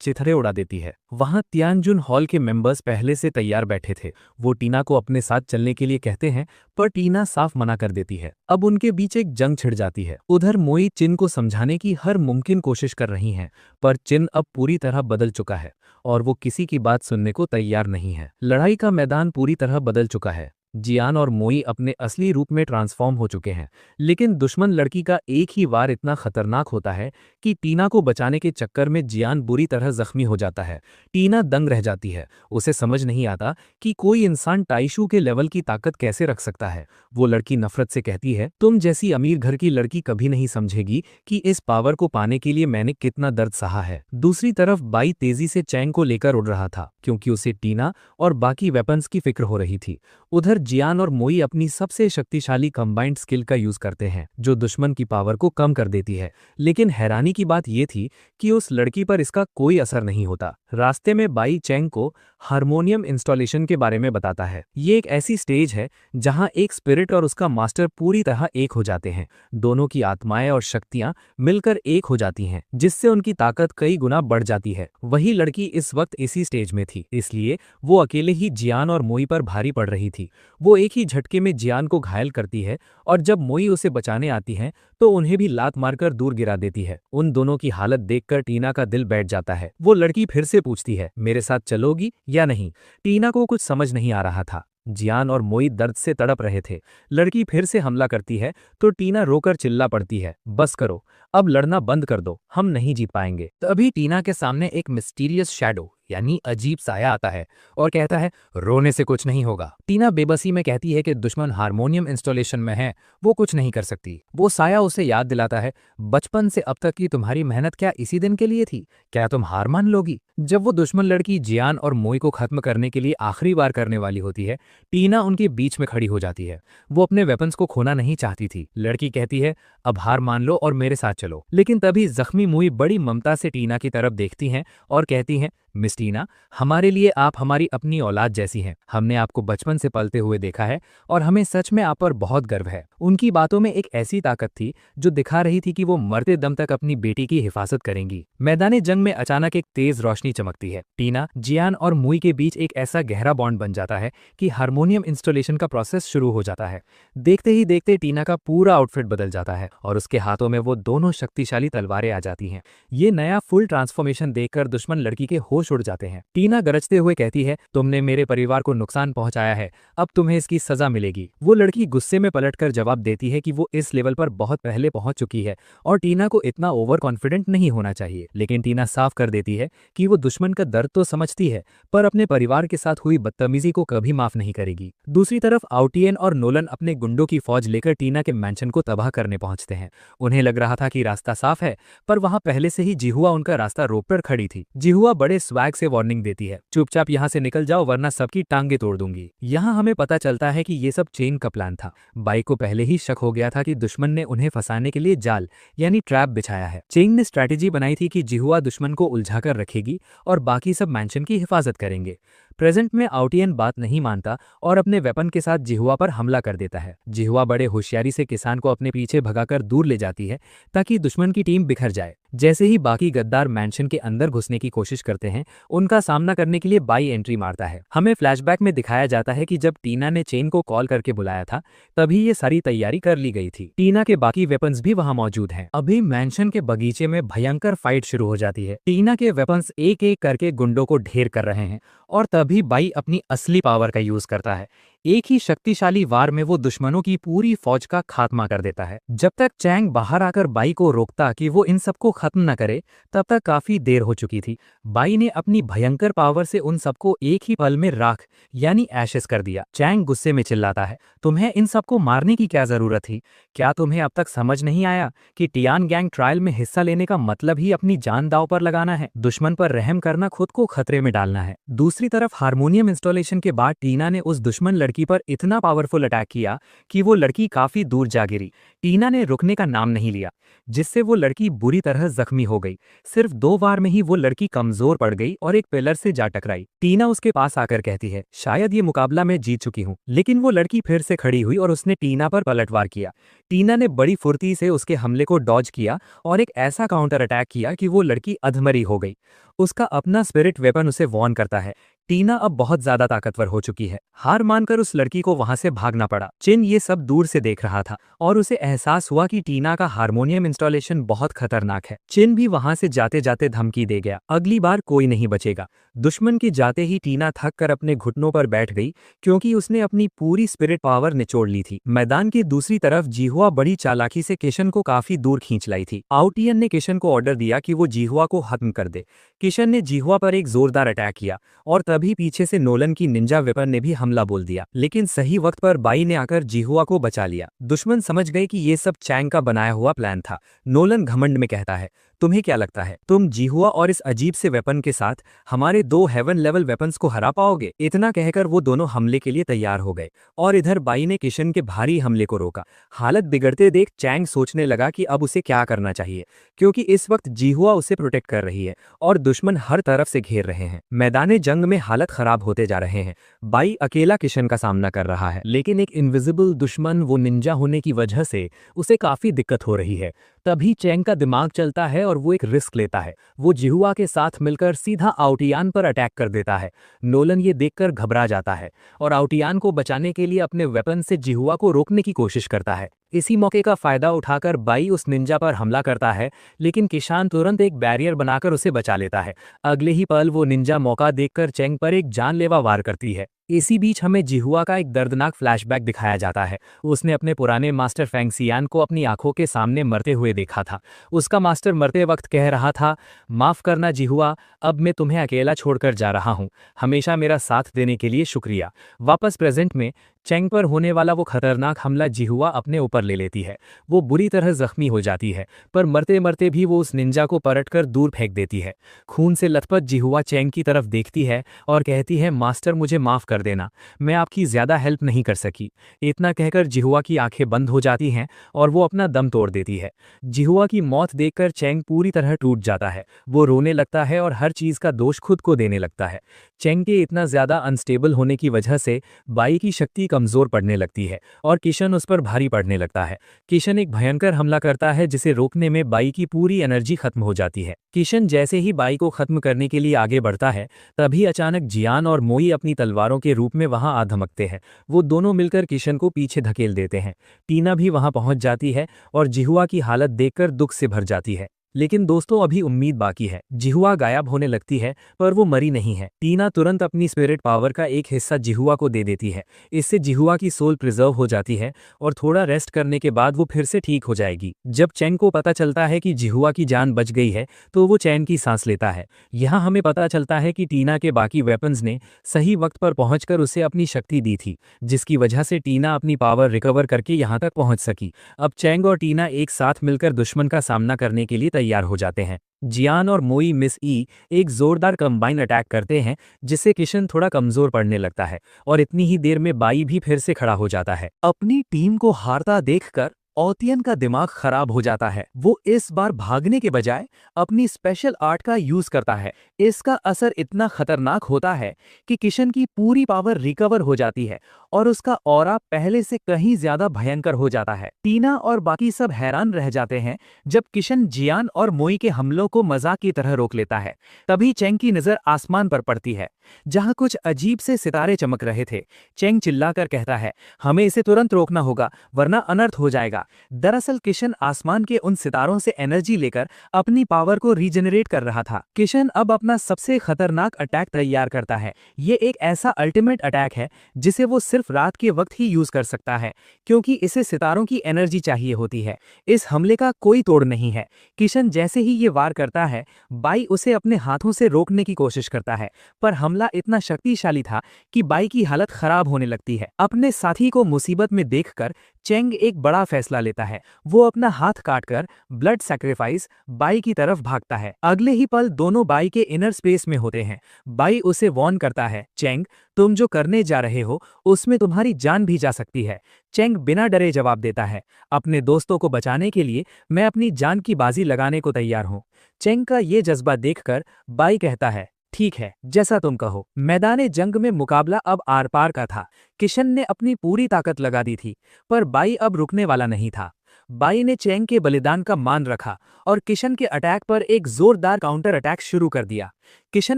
चिथड़े उड़ा देती है। वहां तियानजुन हॉल के मेंबर्स पहले से तैयार बैठे थे। वो टीना को अपने साथ चलने के लिए कहते हैं, पर टीना साफ मना कर देती है। अब उनके बीच एक जंग छिड़ जाती है। उधर मोई चिन को समझाने की हर मुमकिन कोशिश कर रही हैं, पर चिन अब पूरी तरह बदल चुका है और वो किसी की बात सुनने को तैयार नहीं है। लड़ाई का मैदान पूरी तरह बदल चुका है। जियान और मोई अपने असली रूप में ट्रांसफॉर्म हो चुके हैं, लेकिन दुश्मन लड़की का एक ही वार इतना खतरनाक होता है कि टीना को बचाने के चक्कर में जियान बुरी तरह जख्मी हो जाता है। टीना दंग रह जाती है। उसे समझ नहीं आता कि कोई इंसान टाइशू के लेवल की ताकत कैसे रख सकता है। वो लड़की नफरत से कहती है, तुम जैसी अमीर घर की लड़की कभी नहीं समझेगी कि इस पावर को पाने के लिए मैंने कितना दर्द सहा है। दूसरी तरफ बाई तेजी से चैंग को लेकर उड़ रहा था, क्योंकि उसे टीना और बाकी वेपन्स की फिक्र हो रही थी। उधर जियान और मोई अपनी सबसे शक्तिशाली कंबाइंड स्किल का यूज करते हैं, जो दुश्मन की पावर को कम कर देती है। लेकिन हैरानी की बात यह थी कि उस लड़की पर इसका कोई असर नहीं होता। रास्ते में बाई चैंग को हारमोनियम इंस्टॉलेशन के बारे में बताता है। ये एक ऐसी स्टेज है जहां एक स्पिरिट और उसका मास्टर पूरी तरह एक हो जाते हैं। दोनों की आत्माएं और शक्तियां मिलकर एक हो जाती हैं, जिससे उनकी ताकत कई गुना बढ़ जाती है। वही लड़की इस वक्त इसी स्टेज में थी, इसलिए वो अकेले ही जियान और मोई पर भारी पड़ रही थी। वो एक ही झटके में जियान को घायल करती है और जब मोई उसे बचाने आती है तो उन्हें भी लात मारकर दूर गिरा देती है। उन दोनों की हालत देखकर टीना का दिल बैठ जाता है। वो लड़की फिर से पूछती है, मेरे साथ चलोगी या नहीं? टीना को कुछ समझ नहीं आ रहा था। जियान और मोई दर्द से तड़प रहे थे। लड़की फिर से हमला करती है तो टीना रोकर चिल्ला पड़ती है, बस करो, अब लड़ना बंद कर दो, हम नहीं जीत पाएंगे। तभी टीना के सामने एक मिस्टीरियस शैडो यानी अजीब साया आता है और कहता है, रोने से कुछ नहीं होगा। टीना बेबसी में कहती है कि दुश्मन हारमोनियम इंस्टॉलेशन में है, वो कुछ नहीं कर सकती। वो साया उसे याद दिलाता है, बचपन से अब तक की तुम्हारी मेहनत क्या इसी दिन के लिए थी? क्या तुम हार मान लोगी? जब वो दुश्मन लड़की जियान और मोई को खत्म करने के लिए आखिरी बार करने वाली होती है, टीना उनके बीच में खड़ी हो जाती है। वो अपने वेपन्स को खोना नहीं चाहती थी। लड़की कहती है, अब हार मान लो और मेरे साथ चलो। लेकिन तभी जख्मी मोई बड़ी ममता से टीना की तरफ देखती हैं और कहती हैं, मिस टीना, हमारे लिए आप हमारी अपनी औलाद जैसी हैं। हमने आपको बचपन से पलते हुए देखा है और हमें सच में आप पर बहुत गर्व है। उनकी बातों में एक ऐसी ताकत थी जो दिखा रही थी कि वो मरते दम तक अपनी बेटी की हिफाजत करेंगी। मैदानी जंग में अचानक एक तेज रोशनी चमकती है। टीना, जियान और मुई के बीच एक ऐसा गहरा बॉन्ड बन जाता है कि हारमोनियम इंस्टॉलेशन का प्रोसेस शुरू हो जाता है। देखते ही देखते टीना का पूरा आउटफिट बदल जाता है और उसके हाथों में वो दोनों शक्तिशाली तलवारें आ जाती हैं। ये नया फुल ट्रांसफॉर्मेशन देखकर दुश्मन लड़की के होश उड़ जाते हैं। टीना गरजते हुए कहती है, तुमने मेरे परिवार को नुकसान पहुंचाया है, अब तुम्हें इसकी सजा मिलेगी। वो लड़की गुस्से में पलटकर जवाब देती है कि वो इस लेवल पर बहुत पहले पहुंच चुकी है और टीना को इतना ओवर कॉन्फिडेंट नहीं होना चाहिए। लेकिन टीना साफ कर देती है कि वो दुश्मन का दर्द तो समझती है, पर अपने परिवार के साथ हुई बदतमीजी को कभी माफ नहीं करेगी। दूसरी तरफ आउटियन और नोलन अपने गुंडों की फौज लेकर टीना के मैंशन को तबाह करने पहुंचते हैं। उन्हें लग रहा था कि रास्ता साफ है, पर वहां पहले से ही जिहुआ उनका रास्ता रोककर खड़ी थी। जिहुआ बड़े स्वैग से वार्निंग देती है, चुपचाप यहाँ से निकल जाओ वरना सबकी टांगे तोड़ दूंगी। यहाँ हमें पता चलता है कि ये सब चेन का प्लान था। बाई को पहले ही शक हो गया था कि दुश्मन ने उन्हें फंसाने के लिए जाल यानी ट्रैप बिछाया है। चेन ने स्ट्रैटेजी बनाई थी कि जिहुआ दुश्मन को उलझाकर रखेगी और बाकी सब मैंशन की हिफाजत करेंगे। प्रेजेंट में आउटियन बात नहीं मानता और अपने वेपन के साथ जिहुआ पर हमला कर देता है। जिहुआ बड़े होशियारी से किसान को अपने पीछे भगाकर दूर ले जाती है ताकि दुश्मन की टीम बिखर जाए। जैसे ही बाकी गद्दार मैंशन के अंदर घुसने की कोशिश करते हैं, उनका सामना करने के लिए बाई एंट्री मारता है। हमें फ्लैशबैक में दिखाया जाता है कि जब टीना ने चेन को कॉल करके बुलाया था, तभी ये सारी तैयारी कर ली गई थी। टीना के बाकी वेपन्स भी वहां मौजूद हैं। अभी मैंशन के बगीचे में भयंकर फाइट शुरू हो जाती है। टीना के वेपन्स एक एक करके गुंडों को ढेर कर रहे हैं और तभी बाई अपनी असली पावर का यूज करता है। एक ही शक्तिशाली वार में वो दुश्मनों की पूरी फौज का खात्मा कर देता है। जब तक चैंग बाहर आकर बाई को रोकता कि वो इन सबको खत्म न करे, तब तक काफी देर हो चुकी थी। बाई ने अपनी भयंकर पावर से उन सबको एक ही पल में राख यानी एशेस कर दिया। चैंग गुस्से में चिल्लाता है, तुम्हें इन सबको मारने की क्या जरूरत थी? क्या तुम्हें अब तक समझ नहीं आया कि टियान गैंग ट्रायल में हिस्सा लेने का मतलब ही अपनी जान दांव पर लगाना है? दुश्मन पर रहम करना खुद को खतरे में डालना है। दूसरी तरफ हारमोनियम इंस्टॉलेशन के बाद टीना ने उस दुश्मन लड़की पर इतना पावरफुल अटैक किया कि वो लड़की काफी दूर जा गिरी। टीना ने रुकने का नाम नहीं लिया, जिससे वो लड़की बुरी तरह जख्मी हो गई। सिर्फ 2 बार में ही वो लड़की कमजोर पड़ गई और एक पिलर से जा टकराई। टीना उसके पास आकर कहती है, शायद ये मुकाबला मैं जीत चुकी हूँ। लेकिन वो लड़की फिर से खड़ी हुई और उसने टीना पर पलटवार किया। टीना ने बड़ी फुर्ती से उसके हमले को डॉज किया और एक ऐसा काउंटर अटैक किया कि वो लड़की अधमरी हो गई। उसका अपना स्पिरिट वेपन उसे वॉर्न करता है। टीना अब बहुत ज्यादा ताकतवर हो चुकी है। हार मानकर उस लड़की को वहां से भागना पड़ा। चिन ये सब दूर से देख रहा था और उसे एहसास हुआ कि टीना का हारमोनियम इंस्टॉलेशन बहुत खतरनाक है। चिन भी वहां से जाते जाते धमकी दे गया, अगली बार कोई नहीं बचेगा। दुश्मन के जाते ही टीना थक कर अपने घुटनों पर बैठ गई, क्योंकि उसने अपनी पूरी स्पिरिट पावर निचोड़ ली थी। मैदान की दूसरी तरफ जीहुआ बड़ी चालाकी से किशन को काफी दूर खींच लाई थी। आउटियन ने किशन को ऑर्डर दिया कि वो जीहुआ को खत्म कर दे। किशन ने जीहुआ पर एक जोरदार अटैक किया और तभी पीछे से नोलन की निंजा वेपन ने भी हमला बोल दिया, लेकिन सही वक्त पर बाई ने आकर जीहुआ को बचा लिया। दुश्मन समझ गए कि ये सब चैंग का बनाया हुआ प्लान था। नोलन घमंड में कहता है, तुम्हें क्या लगता है तुम जीहुआ और इस अजीब से वेपन के साथ हमारे 2 हेवन लेवल वेपन्स को हरा पाओगे? इतना कहकर वो दोनों हमले के लिए तैयार हो गए और इधर बाई ने किशन के भारी हमले को रोका। हालत बिगड़ते देख चैंग सोचने लगा कि अब उसे क्या करना चाहिए, क्योंकि इस वक्त जीहुआ उसे प्रोटेक्ट कर रही है और दुश्मन हर तरफ से घेर रहे हैं। मैदाने जंग में हालत खराब होते जा रहे हैं। बाई अकेला किशन का सामना कर रहा है, लेकिन एक इनविजिबल दुश्मन वो निंजा होने की वजह से उसे काफी दिक्कत हो रही है। तभी चैंग का दिमाग चलता है और वो एक रिस्क लेता है। वो जिहुआ के साथ मिलकर सीधा आउटियान पर अटैक कर देता है। नोलन ये देखकर घबरा जाता है और आउटियान को बचाने के लिए अपने वेपन से जिहुआ को रोकने की कोशिश करता है। इसी मौके का फायदा उठाकर बाई उस निंजा पर हमला करता है, लेकिन किशान तुरंत एक बैरियर बनाकर उसे बचा लेता है। अगले ही पल वो निंजा मौका देखकर चैंग पर एक जानलेवा वार करती है। इसी बीच हमें जिहुआ का एक दर्दनाक फ्लैशबैक दिखाया जाता है। उसने अपने पुराने मास्टर फेंगसियान को अपनी आंखों के सामने मरते हुए देखा था। उसका मास्टर मरते वक्त कह रहा था, माफ करना जिहुआ, अब मैं तुम्हें अकेला छोड़कर जा रहा हूँ। हमेशा मेरा साथ देने के लिए शुक्रिया। वापस प्रेजेंट में चैंग पर होने वाला वो खतरनाक हमला जिहुआ अपने ऊपर ले लेती है। वो बुरी तरह जख्मी हो जाती है, पर मरते मरते भी वो उस निंजा को पलटकर दूर फेंक देती है। खून से लथपथ जिहुआ चैंग की तरफ देखती है और कहती है, मास्टर मुझे माफ कर देना, मैं आपकी ज्यादा हेल्प नहीं कर सकी। इतना कहकर जिहुआ की आंखें बंद हो जाती हैं और वो अपना दम तोड़ देती है। जिहुआ की मौत देखकर चैंग पूरी तरह टूट जाता है। वो रोने लगता है और हर चीज का दोष खुद को देने लगता है। चैंग के इतना ज्यादा अनस्टेबल होने की वजह से बाई की शक्ति कमजोर पड़ने लगती है और किशन उस पर भारी पड़ने लगता है। किशन एक भयंकर हमला करता है, जिसे रोकने में बाई की पूरी एनर्जी खत्म हो जाती है। किशन जैसे ही बाई को खत्म करने के लिए आगे बढ़ता है, तभी अचानक जियान और मोई अपनी तलवारों के रूप में वहां आ धमकते हैं। वो दोनों मिलकर किशन को पीछे धकेल देते हैं। टीना भी वहां पहुंच जाती है और जिहुआ की हालत देखकर दुख से भर जाती है। लेकिन दोस्तों, अभी उम्मीद बाकी है। जिहुआ गायब होने लगती है, पर वो मरी नहीं है। टीना तुरंत अपनी स्पिरिट पावर का एक हिस्सा जिहुआ को दे देती है। इससे जिहुआ की सोल प्रिजर्व हो जाती है और थोड़ा रेस्ट करने के बाद वो फिर से ठीक हो जाएगी। जब चैंग को पता चलता है कि जिहुआ की जान बच गई है, तो वो चैन की सांस लेता है। यहाँ हमें पता चलता है कि टीना के बाकी वेपन्स ने सही वक्त पर पहुंचकर उसे अपनी शक्ति दी थी, जिसकी वजह से टीना अपनी पावर रिकवर करके यहाँ तक पहुंच सकी। अब चैंग और टीना एक साथ मिलकर दुश्मन का सामना करने के लिए तैयार हो जाते हैं। जियान और मोई मिस ई एक जोरदार कंबाइन अटैक करते हैं, जिससे किशन थोड़ा कमजोर पड़ने लगता है और इतनी ही देर में बाई भी फिर से खड़ा हो जाता है। अपनी टीम को हारता देखकर ओतियन का दिमाग खराब हो जाता है। वो इस बार भागने के बजाय अपनी स्पेशल आर्ट का यूज करता है। इसका असर इतना खतरनाक होता है कि किशन की पूरी पावर रिकवर हो जाती है और उसका ऑरा पहले से कहीं ज्यादा भयंकर हो जाता है। टीना और बाकी सब हैरान रह जाते हैं जब किशन जियान और मोई के हमलों को मजाक की तरह रोक लेता है। तभी चेंग की नजर आसमान पर पड़ती है, जहां कुछ अजीब से सितारे चमक रहे थे। चेंग चिल्लाकर कहता है, हमें इसे तुरंत रोकना होगा, वरना अनर्थ हो जाएगा। दरअसल किशन आसमान के उन सितारों से एनर्जी लेकर अपनी पावर को रीजनरेट कर रहा था। किशन अब अपना सबसे खतरनाक अटैक तैयार करता है। ये एक ऐसा अल्टीमेट अटैक है जिसे वो सिर्फ रात के वक्त ही यूज कर सकता है, क्योंकि इसे सितारों की एनर्जी चाहिए होती है। इस हमले का कोई तोड़ नहीं है। किशन जैसे ही ये वार करता है, बाई उसे अपने हाथों से रोकने की कोशिश करता है, पर हमला इतना शक्तिशाली था कि बाई की हालत खराब होने लगती है। अपने साथी को मुसीबत में देखकर चेंग एक बड़ा फैसला लेता है। वो अपना हाथ काटकर ब्लड सैक्रिफाइस बाई की तरफ भागता है। अगले ही पल दोनों बाई के इनर स्पेस में होते हैं। बाई उसे वार्न करता है, चेंग, तुम जो करने जा रहे हो उसमें तुम्हारी जान भी जा सकती है। चेंग बिना डरे जवाब देता है, अपने दोस्तों को बचाने के लिए मैं अपनी जान की बाजी लगाने को तैयार हूँ। चेंग का ये जज्बा देखकर बाई कहता है, ठीक है, जैसा तुम कहो। मैदाने जंग में मुकाबला अब आर पार का था। किशन ने अपनी पूरी ताकत लगा दी थी, पर बाई अब रुकने वाला नहीं था। बाई ने चेंग के बलिदान का मान रखा और किशन के अटैक पर एक जोरदार काउंटर अटैक शुरू कर दिया। किशन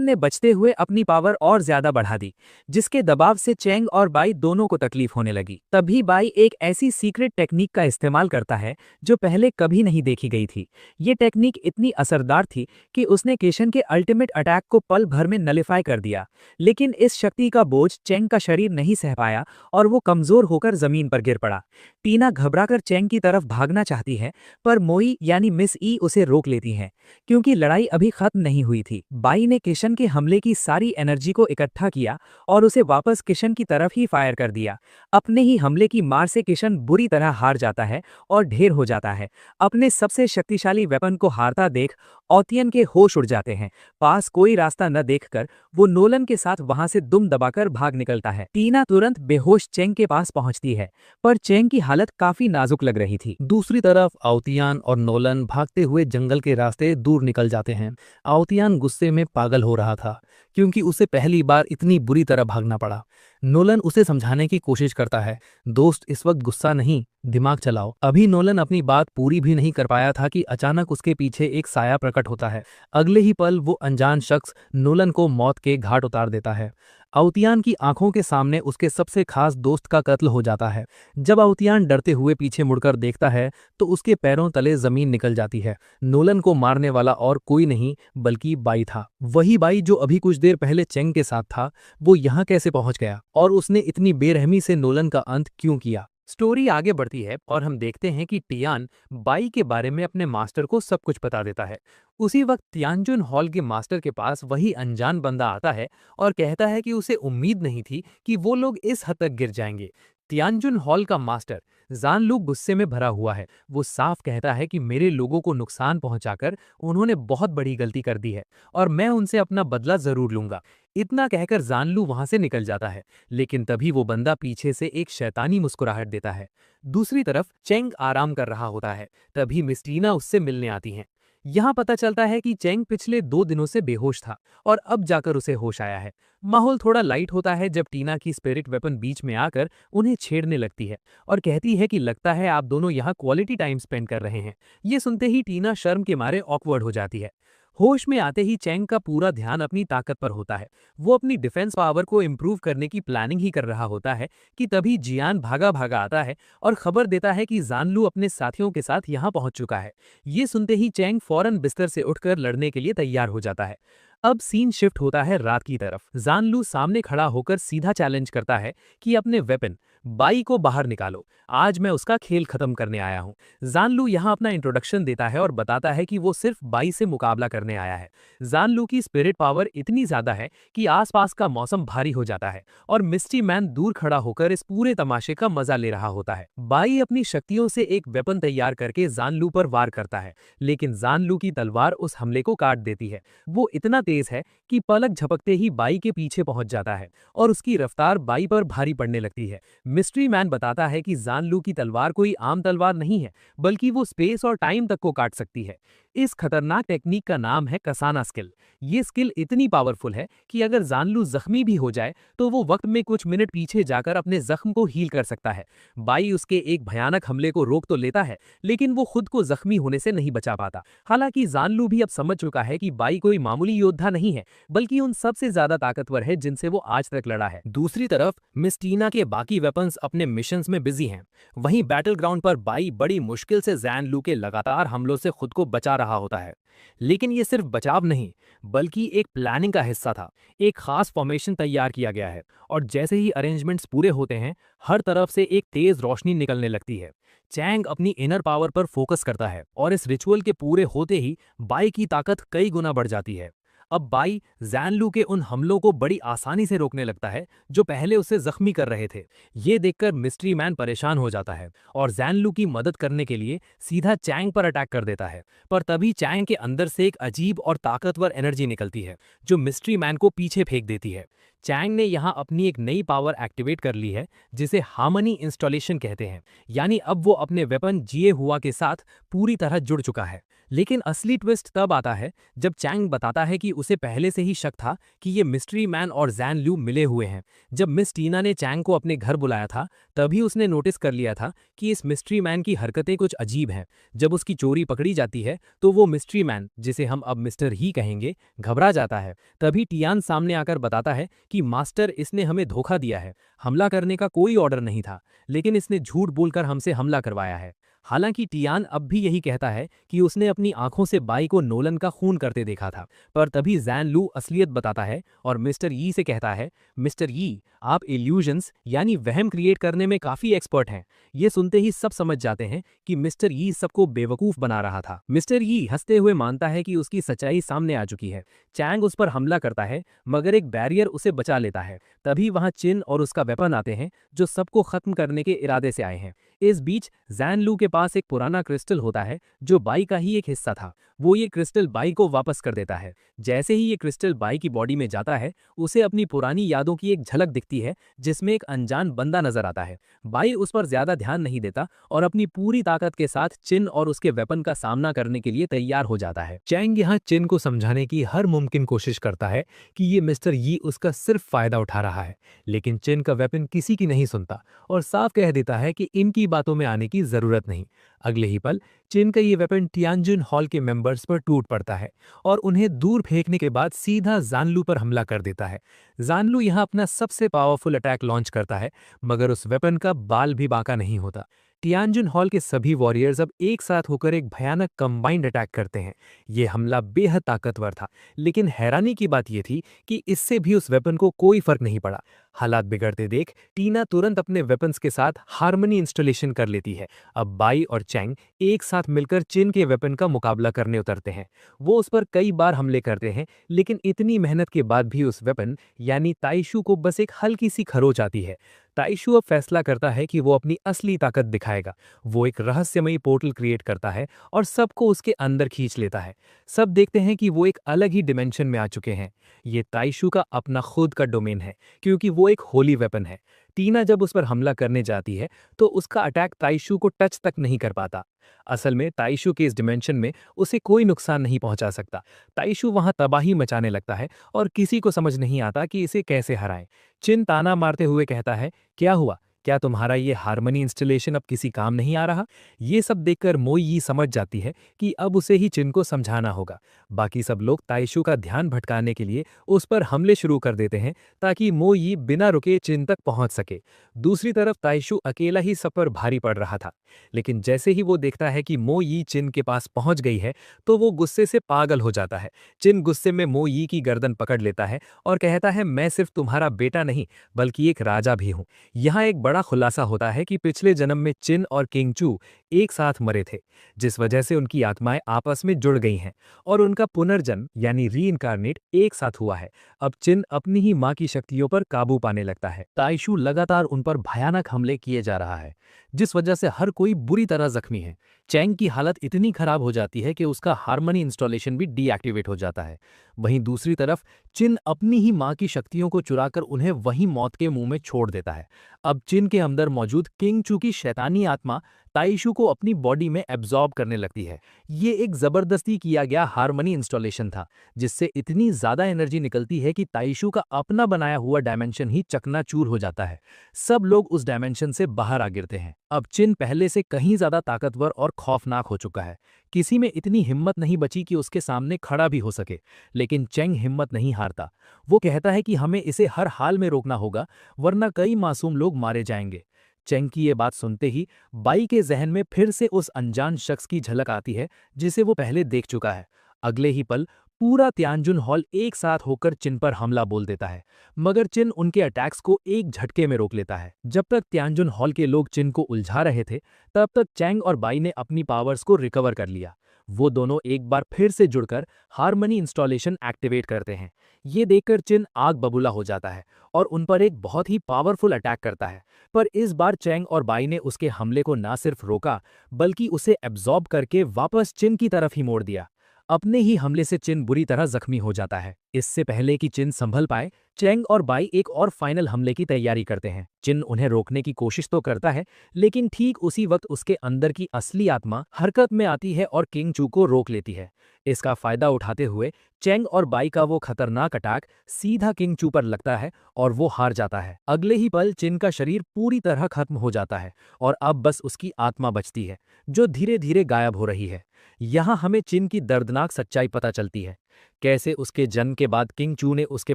ने बचते हुए अपनी पावर और ज्यादा बढ़ा दी, जिसके दबाव से चेंग और बाई दोनों को तकलीफ होने लगी। तभी बाई एक ऐसी सीक्रेट टेक्निक का इस्तेमाल करता है जो पहले कभी नहीं देखी गई थी। ये टेक्निक इतनी असरदार थी कि उसने किशन के अल्टीमेट अटैक को पल भर में नलिफाई कर दिया। लेकिन इस शक्ति का बोझ चेंग का शरीर नहीं सह पाया और वो कमजोर होकर जमीन पर गिर पड़ा। टीना घबराकर चेंग की तरफ भागना चाहती है, पर मोई यानी मिस ई उसे रोक लेती हैं, क्योंकि लड़ाई अभी खत्म नहीं हुई थी। बाई ने किशन के हमले की सारी एनर्जी को इकट्ठा किया और उसे वापस किशन की तरफ ही फायर कर दिया। अपने ही हमले की मार से किशन बुरी तरह हार जाता है और ढेर हो जाता है। अपने सबसे शक्तिशाली वेपन को हारता देख ऑतियन के होश उड़ जाते हैं। पास कोई रास्ता न देखकर वो नोलन के साथ वहां से दुम दबाकर भाग निकलता है। टीना तुरंत बेहोश चेंग के पास पहुंचती है, पर चेंग की हालत काफी नाजुक लग रही थी। दूसरी तरफ आउतियान और नोलन भागते हुए जंगल के रास्ते दूर निकल जाते हैं। आउतियान गुस्से में पागल हो रहा था, क्योंकि उसे पहली बार इतनी बुरी तरह भागना पड़ा। नोलन उसे समझाने की कोशिश करता है, दोस्त इस वक्त गुस्सा नहीं, दिमाग चलाओ। अभी नोलन अपनी बात पूरी भी नहीं कर पाया था कि अचानक उसके पीछे एक साया प्रकट होता है। अगले ही पल वो अनजान शख्स नोलन को मौत के घाट उतार देता है। आउतियान की आंखों के सामने उसके सबसे खास दोस्त का कत्ल हो जाता है। जब आउतियान डरते हुए पीछे मुड़कर देखता है तो उसके पैरों तले जमीन निकल जाती है। नोलन को मारने वाला और कोई नहीं बल्कि बाई था। वही बाई जो अभी कुछ देर पहले चेंग के साथ था। वो यहाँ कैसे पहुंच गया और उसने इतनी बेरहमी से नोलन का अंत क्यों किया? स्टोरी आगे बढ़ती है और हम देखते हैं कि टियान बाई के बारे में अपने मास्टर को सब कुछ बता देता है। उसी वक्त तियानजुन हॉल के मास्टर के पास वही अनजान बंदा आता है और कहता है कि उसे उम्मीद नहीं थी कि वो लोग इस हद तक गिर जाएंगे। तियानजुन हॉल का मास्टर जानलू गुस्से में भरा हुआ है। वो साफ कहता है कि मेरे लोगों को नुकसान पहुंचाकर उन्होंने बहुत बड़ी गलती कर दी है और मैं उनसे अपना बदला जरूर लूंगा। इतना कहकर जानलू वहां से निकल जाता है, लेकिन तभी वो बंदा पीछे से एक शैतानी मुस्कुराहट देता है। दूसरी तरफ चेंग आराम कर रहा होता है, तभी मिस टीना उससे मिलने आती हैं। यहाँ पता चलता है कि चेंग पिछले 2 दिनों से बेहोश था और अब जाकर उसे होश आया है। माहौल थोड़ा लाइट होता है जब टीना की स्पिरिट वेपन बीच में आकर उन्हें छेड़ने लगती है और कहती है कि लगता है आप दोनों यहाँ क्वालिटी टाइम स्पेंड कर रहे हैं। ये सुनते ही टीना शर्म के मारे ऑकवर्ड हो जाती है। होश में आते ही चेंग का पूरा ध्यान अपनी ताकत पर होता है। वो अपनी डिफेंस पावर को इम्प्रूव करने की प्लानिंग ही कर रहा होता है कि तभी जियान भागा भागा आता है और खबर देता है कि जानलू अपने साथियों के साथ यहाँ पहुंच चुका है। ये सुनते ही चेंग फौरन बिस्तर से उठकर लड़ने के लिए तैयार हो जाता है। अब सीन शिफ्ट होता है रात की तरफ। जानलू सामने खड़ा होकर सीधा चैलेंज करता है कि अपने वेपन बाई को बाहर निकालो, आज मैं उसका खेल खत्म करने आया हूं। जानलू यहाँ अपना इंट्रोडक्शन देता है और बताता है कि वो सिर्फ बाई से मुकाबला करने आया है। जानलू की स्पिरिट पावर इतनी ज्यादा है कि आसपास का मौसम भारी हो जाता है और मिस्टी मैन दूर खड़ा होकर इस पूरे तमाशे का मजा ले रहा होता है। बाई अपनी शक्तियों से एक वेपन तैयार करके जानलू पर वार करता है, लेकिन जानलू की तलवार उस हमले को काट देती है। वो इतना तेज है कि पलक झपकते ही बाई के पीछे पहुंच जाता है और उसकी रफ्तार बाई पर भारी पड़ने लगती है। मिस्ट्री मैन बताता है कि जानलू की तलवार कोई आम तलवार नहीं है, बल्कि वो स्पेस और टाइम तक को काट सकती है। इस खतरनाक टेक्निक का नाम है कसाना स्किल। ये स्किल इतनी पावरफुल है कि अगर जानलू जख्मी भी हो जाए तो वो वक्त में कुछ मिनट पीछे जाकर अपने जख्म को हील कर सकता है। बाई उसके एक भयानक हमले को रोक तो लेता है, लेकिन वो खुद को जख्मी होने से नहीं बचा पाता। हालांकि जानलू भी अब समझ चुका है कि बाई कोई मामूली योद्धा नहीं है, बल्कि उन सबसे ज्यादा ताकतवर है जिनसे वो आज तक लड़ा है। दूसरी तरफ मिस टीना के बाकी वेपन्स अपने मिशंस में बिजी हैं। वहीं बैटल ग्राउंड पर बाई बड़ी मुश्किल से जैन लू के लगातार हमलों से खुद को बचा रहा होता है। लेकिन ये सिर्फ बचाव नहीं, बल्कि एक प्लानिंग का हिस्सा था। एक खास फॉर्मेशन तैयार किया गया है और जैसे ही अरेंजमेंट्स पूरे होते हैं, हर तरफ से एक तेज रोशनी निकलने लगती है। चैंग अपनी इनर पावर पर फोकस करता है और इस रिचुअल के पूरे होते ही बाई की ताकत कई गुना बढ़ जाती है। अब बाई जैनलू के उन हमलों को बड़ी आसानी से रोकने लगता है जो पहले उसे जख्मी कर रहे थे। ये देखकर मिस्ट्री मैन परेशान हो जाता है और जैनलू की मदद करने के लिए सीधा चैंग पर अटैक कर देता है। पर तभी चैंग के अंदर से एक अजीब और ताकतवर एनर्जी निकलती है जो मिस्ट्री मैन को पीछे फेंक देती है। चैंग ने यहाँ अपनी एक नई पावर एक्टिवेट कर ली है जिसे हार्मनी इंस्टॉलेशन कहते हैं, यानी अब वो अपने वेपन जिए हुआ के साथ पूरी तरह जुड़ चुका है। लेकिन असली ट्विस्ट तब आता है जब चैंग बताता है कि उसे पहले से ही शक था कि ये मिस्ट्री मैन और जैन लू मिले हुए हैं। जब मिस टीना ने चैंग को अपने घर बुलाया था, तभी उसने नोटिस कर लिया था कि इस मिस्ट्री मैन की हरकतें कुछ अजीब हैं। जब उसकी चोरी पकड़ी जाती है तो वो मिस्ट्री मैन, जिसे हम अब मिस्टर ही कहेंगे, घबरा जाता है। तभी टियान सामने आकर बताता है कि मास्टर, इसने हमें धोखा दिया है। हमला करने का कोई ऑर्डर नहीं था, लेकिन इसने झूठ बोलकर हमसे हमला करवाया है। हालांकि टियान अब भी यही कहता है कि उसने अपनी आंखों से बाई को नोलन का खून करते देखा था। पर तभी जैन लू असलियत बताता है और मिस्टर यी से कहता है, मिस्टर यी, आप इल्यूजन्स यानी वहम क्रिएट करने में काफी एक्सपर्ट हैं। ये सुनते ही सब समझ जाते हैं कि मिस्टर यी सबको बेवकूफ बना रहा था। मिस्टर यी हंसते हुए मानता है कि उसकी सच्चाई सामने आ चुकी है। चैंग उस पर हमला करता है, मगर एक बैरियर उसे बचा लेता है। तभी वहां चिन और उसका वेपन आते हैं जो सबको खत्म करने के इरादे से आए हैं। इस बीच जैन लू के पास एक पुराना क्रिस्टल होता है जो बाई का ही एक हिस्सा था। वो ये क्रिस्टल बाई को वापस कर देता है। जैसे ही ये क्रिस्टल बाई की बॉडी में जाता है, उसे अपनी पुरानी यादों की एक झलक दिखती है जिसमें एक अनजान बंदा नजर आता है। बाई उस पर ज्यादा ध्यान नहीं देता और अपनी पूरी ताकत के साथ चिन और उसके वेपन का सामना करने के लिए तैयार हो जाता है। चैंग यहाँ चिन को समझाने की हर मुमकिन कोशिश करता है कि ये मिस्टर यी उसका सिर्फ फायदा उठा रहा है, लेकिन चिन का वेपन किसी की नहीं सुनता और साफ कह देता है कि इनकी बातों में आने की जरूरत नहीं। अगले ही पल चिन का ये वेपन टियानजिन हॉल के मेंबर्स पर टूट पड़ता है और उन्हें दूर फेंकने के बाद सीधा जानलू पर हमला कर देता है। जानलू यहाँ अपना सबसे पावरफुल अटैक लॉन्च करता है, मगर उस वेपन का बाल भी बांका नहीं होता। टियानजिन हॉल के सभी वॉरियर्स अब एक साथ होकर एक भयानक कंबाइंड अटैक करते हैं। ये हमला बेहद ताकतवर था, लेकिन हैरानी की बात यह थी कि इससे भी उस वेपन को कोई फर्क नहीं पड़ा। हालात बिगड़ते देख टीना तुरंत अपने वेपन्स के साथ हार्मनी इंस्टॉलेशन कर लेती है। अब बाई और चैंग एक साथ मिलकर चिन के वेपन का मुकाबला करने उतरते हैं। वो उस पर कई बार हमले करते हैं, लेकिन इतनी मेहनत के बाद भी उस वेपन यानी ताइशू को बस एक हल्की सी खरोच आती है। ताइशू अब फैसला करता है कि वो अपनी असली ताकत दिखाएगा। वो एक रहस्यमयी पोर्टल क्रिएट करता है और सबको उसके अंदर खींच लेता है। सब देखते हैं कि वो एक अलग ही डिमेंशन में आ चुके हैं। ये ताइशू का अपना खुद का डोमेन है, क्योंकि वो एक होली वेपन है। टीना जब उस पर हमला करने जाती है तो उसका अटैक ताइशू को टच तक नहीं कर पाता। असल में ताइशू के इस डिमेंशन में उसे कोई नुकसान नहीं पहुंचा सकता। ताइशू वहां तबाही मचाने लगता है और किसी को समझ नहीं आता कि इसे कैसे हराएं। चिन ताना मारते हुए कहता है, क्या हुआ? क्या तुम्हारा ये हार्मनी इंस्टॉलेशन अब किसी काम नहीं आ रहा? ये सब देखकर मोई यी समझ जाती है कि अब उसे ही चिन को समझाना होगा। बाकी सब लोग ताइशू का ध्यान भटकाने के लिए उस पर हमले शुरू कर देते हैं ताकि मोई यी बिना रुके चिन तक पहुंच सके। दूसरी तरफ ताइशू अकेला ही सब पर भारी पड़ रहा था, लेकिन जैसे ही वो देखता है कि मोई यी चिन के पास पहुंच गई है तो वो गुस्से से पागल हो जाता है। चिन गुस्से में मोई यी की गर्दन पकड़ लेता है और कहता है, मैं सिर्फ तुम्हारा बेटा नहीं बल्कि एक राजा भी हूं। यहाँ एक बड़ा खुलासा होता है कि पिछले जन्म में चिन और किंग चू एक साथ मरे थे, जिस वजह से उनकी आत्माएं आपस में जुड़ गई हैं और उनका पुनर्जन्म यानी रीइंकारनेट एक साथ हुआ है। अब चिन अपनी ही मां की शक्तियों पर काबू पाने लगता है। ताइशू लगातार उन पर भयानक हमले किए जा रहा है, जिस वजह से हर कोई बुरी तरह जख्मी है। चैंग की हालत इतनी खराब हो जाती है कि उसका हार्मनी इंस्टॉलेशन भी डीएक्टिवेट हो जाता है। वहीं दूसरी तरफ चिन अपनी ही मां की शक्तियों को चुराकर उन्हें वहीं मौत के मुंह में छोड़ देता है। अब चिन के अंदर मौजूद किंग चू की शैतानी आत्मा ताइशू को अपनी बॉडी में एब्जॉर्ब करने लगती है। ये एक जबरदस्ती किया गया हार्मनी इंस्टॉलेशन था, जिससे इतनी ज्यादा एनर्जी निकलती है कि ताइशू का अपना बनाया हुआ डायमेंशन ही चकनाचूर हो जाता है। सब लोग उस डायमेंशन से बाहर आ गिरते हैं। अब चिन पहले से कहीं ज्यादा ताकतवर और खौफनाक हो चुका है। किसी में इतनी हिम्मत नहीं बची कि उसके सामने खड़ा भी हो सके, लेकिन चेंग हिम्मत नहीं हारता। वो कहता है कि हमें इसे हर हाल में रोकना होगा, वरना कई मासूम लोग मारे जाएंगे। चेंग की ये बात सुनते ही बाई के जहन में फिर से उस अनजान शख्स की झलक आती है जिसे वो पहले देख चुका है। अगले ही पल पूरा तियानजुन हॉल एक साथ होकर चिन पर हमला बोल देता है, मगर चिन उनके अटैक्स को एक झटके में रोक लेता है। जब तक तियानजुन हॉल के लोग चिन को उलझा रहे थे, तब तक चैंग और बाई ने अपनी पावर्स को रिकवर कर लिया। वो दोनों एक बार फिर से जुड़कर हार्मनी इंस्टॉलेशन एक्टिवेट करते हैं। ये देखकर चिन आग बबूला हो जाता है और उन पर एक बहुत ही पावरफुल अटैक करता है। पर इस बार चैंग और बाई ने उसके हमले को ना सिर्फ रोका, बल्कि उसे एब्जॉर्ब करके वापस चिन की तरफ ही मोड़ दिया। अपने ही हमले से चिन बुरी तरह जख्मी हो जाता है। इससे पहले कि चिन संभल पाए, चैंग और बाई एक और फाइनल हमले की तैयारी करते हैं। चिन उन्हें रोकने की कोशिश तो करता है, लेकिन ठीक उसी वक्त उसके अंदर की असली आत्मा हरकत में आती है और किंग चू को रोक लेती है। इसका फायदा उठाते हुए चैंग और बाई का वो खतरनाक अटैक सीधा किंग चू पर लगता है और वो हार जाता है। अगले ही पल चिन का शरीर पूरी तरह खत्म हो जाता है और अब बस उसकी आत्मा बचती है, जो धीरे धीरे गायब हो रही है। यहाँ हमें चिन की दर्दनाक सच्चाई पता चलती है, कैसे उसके जन्म के बाद किंग चू ने उसके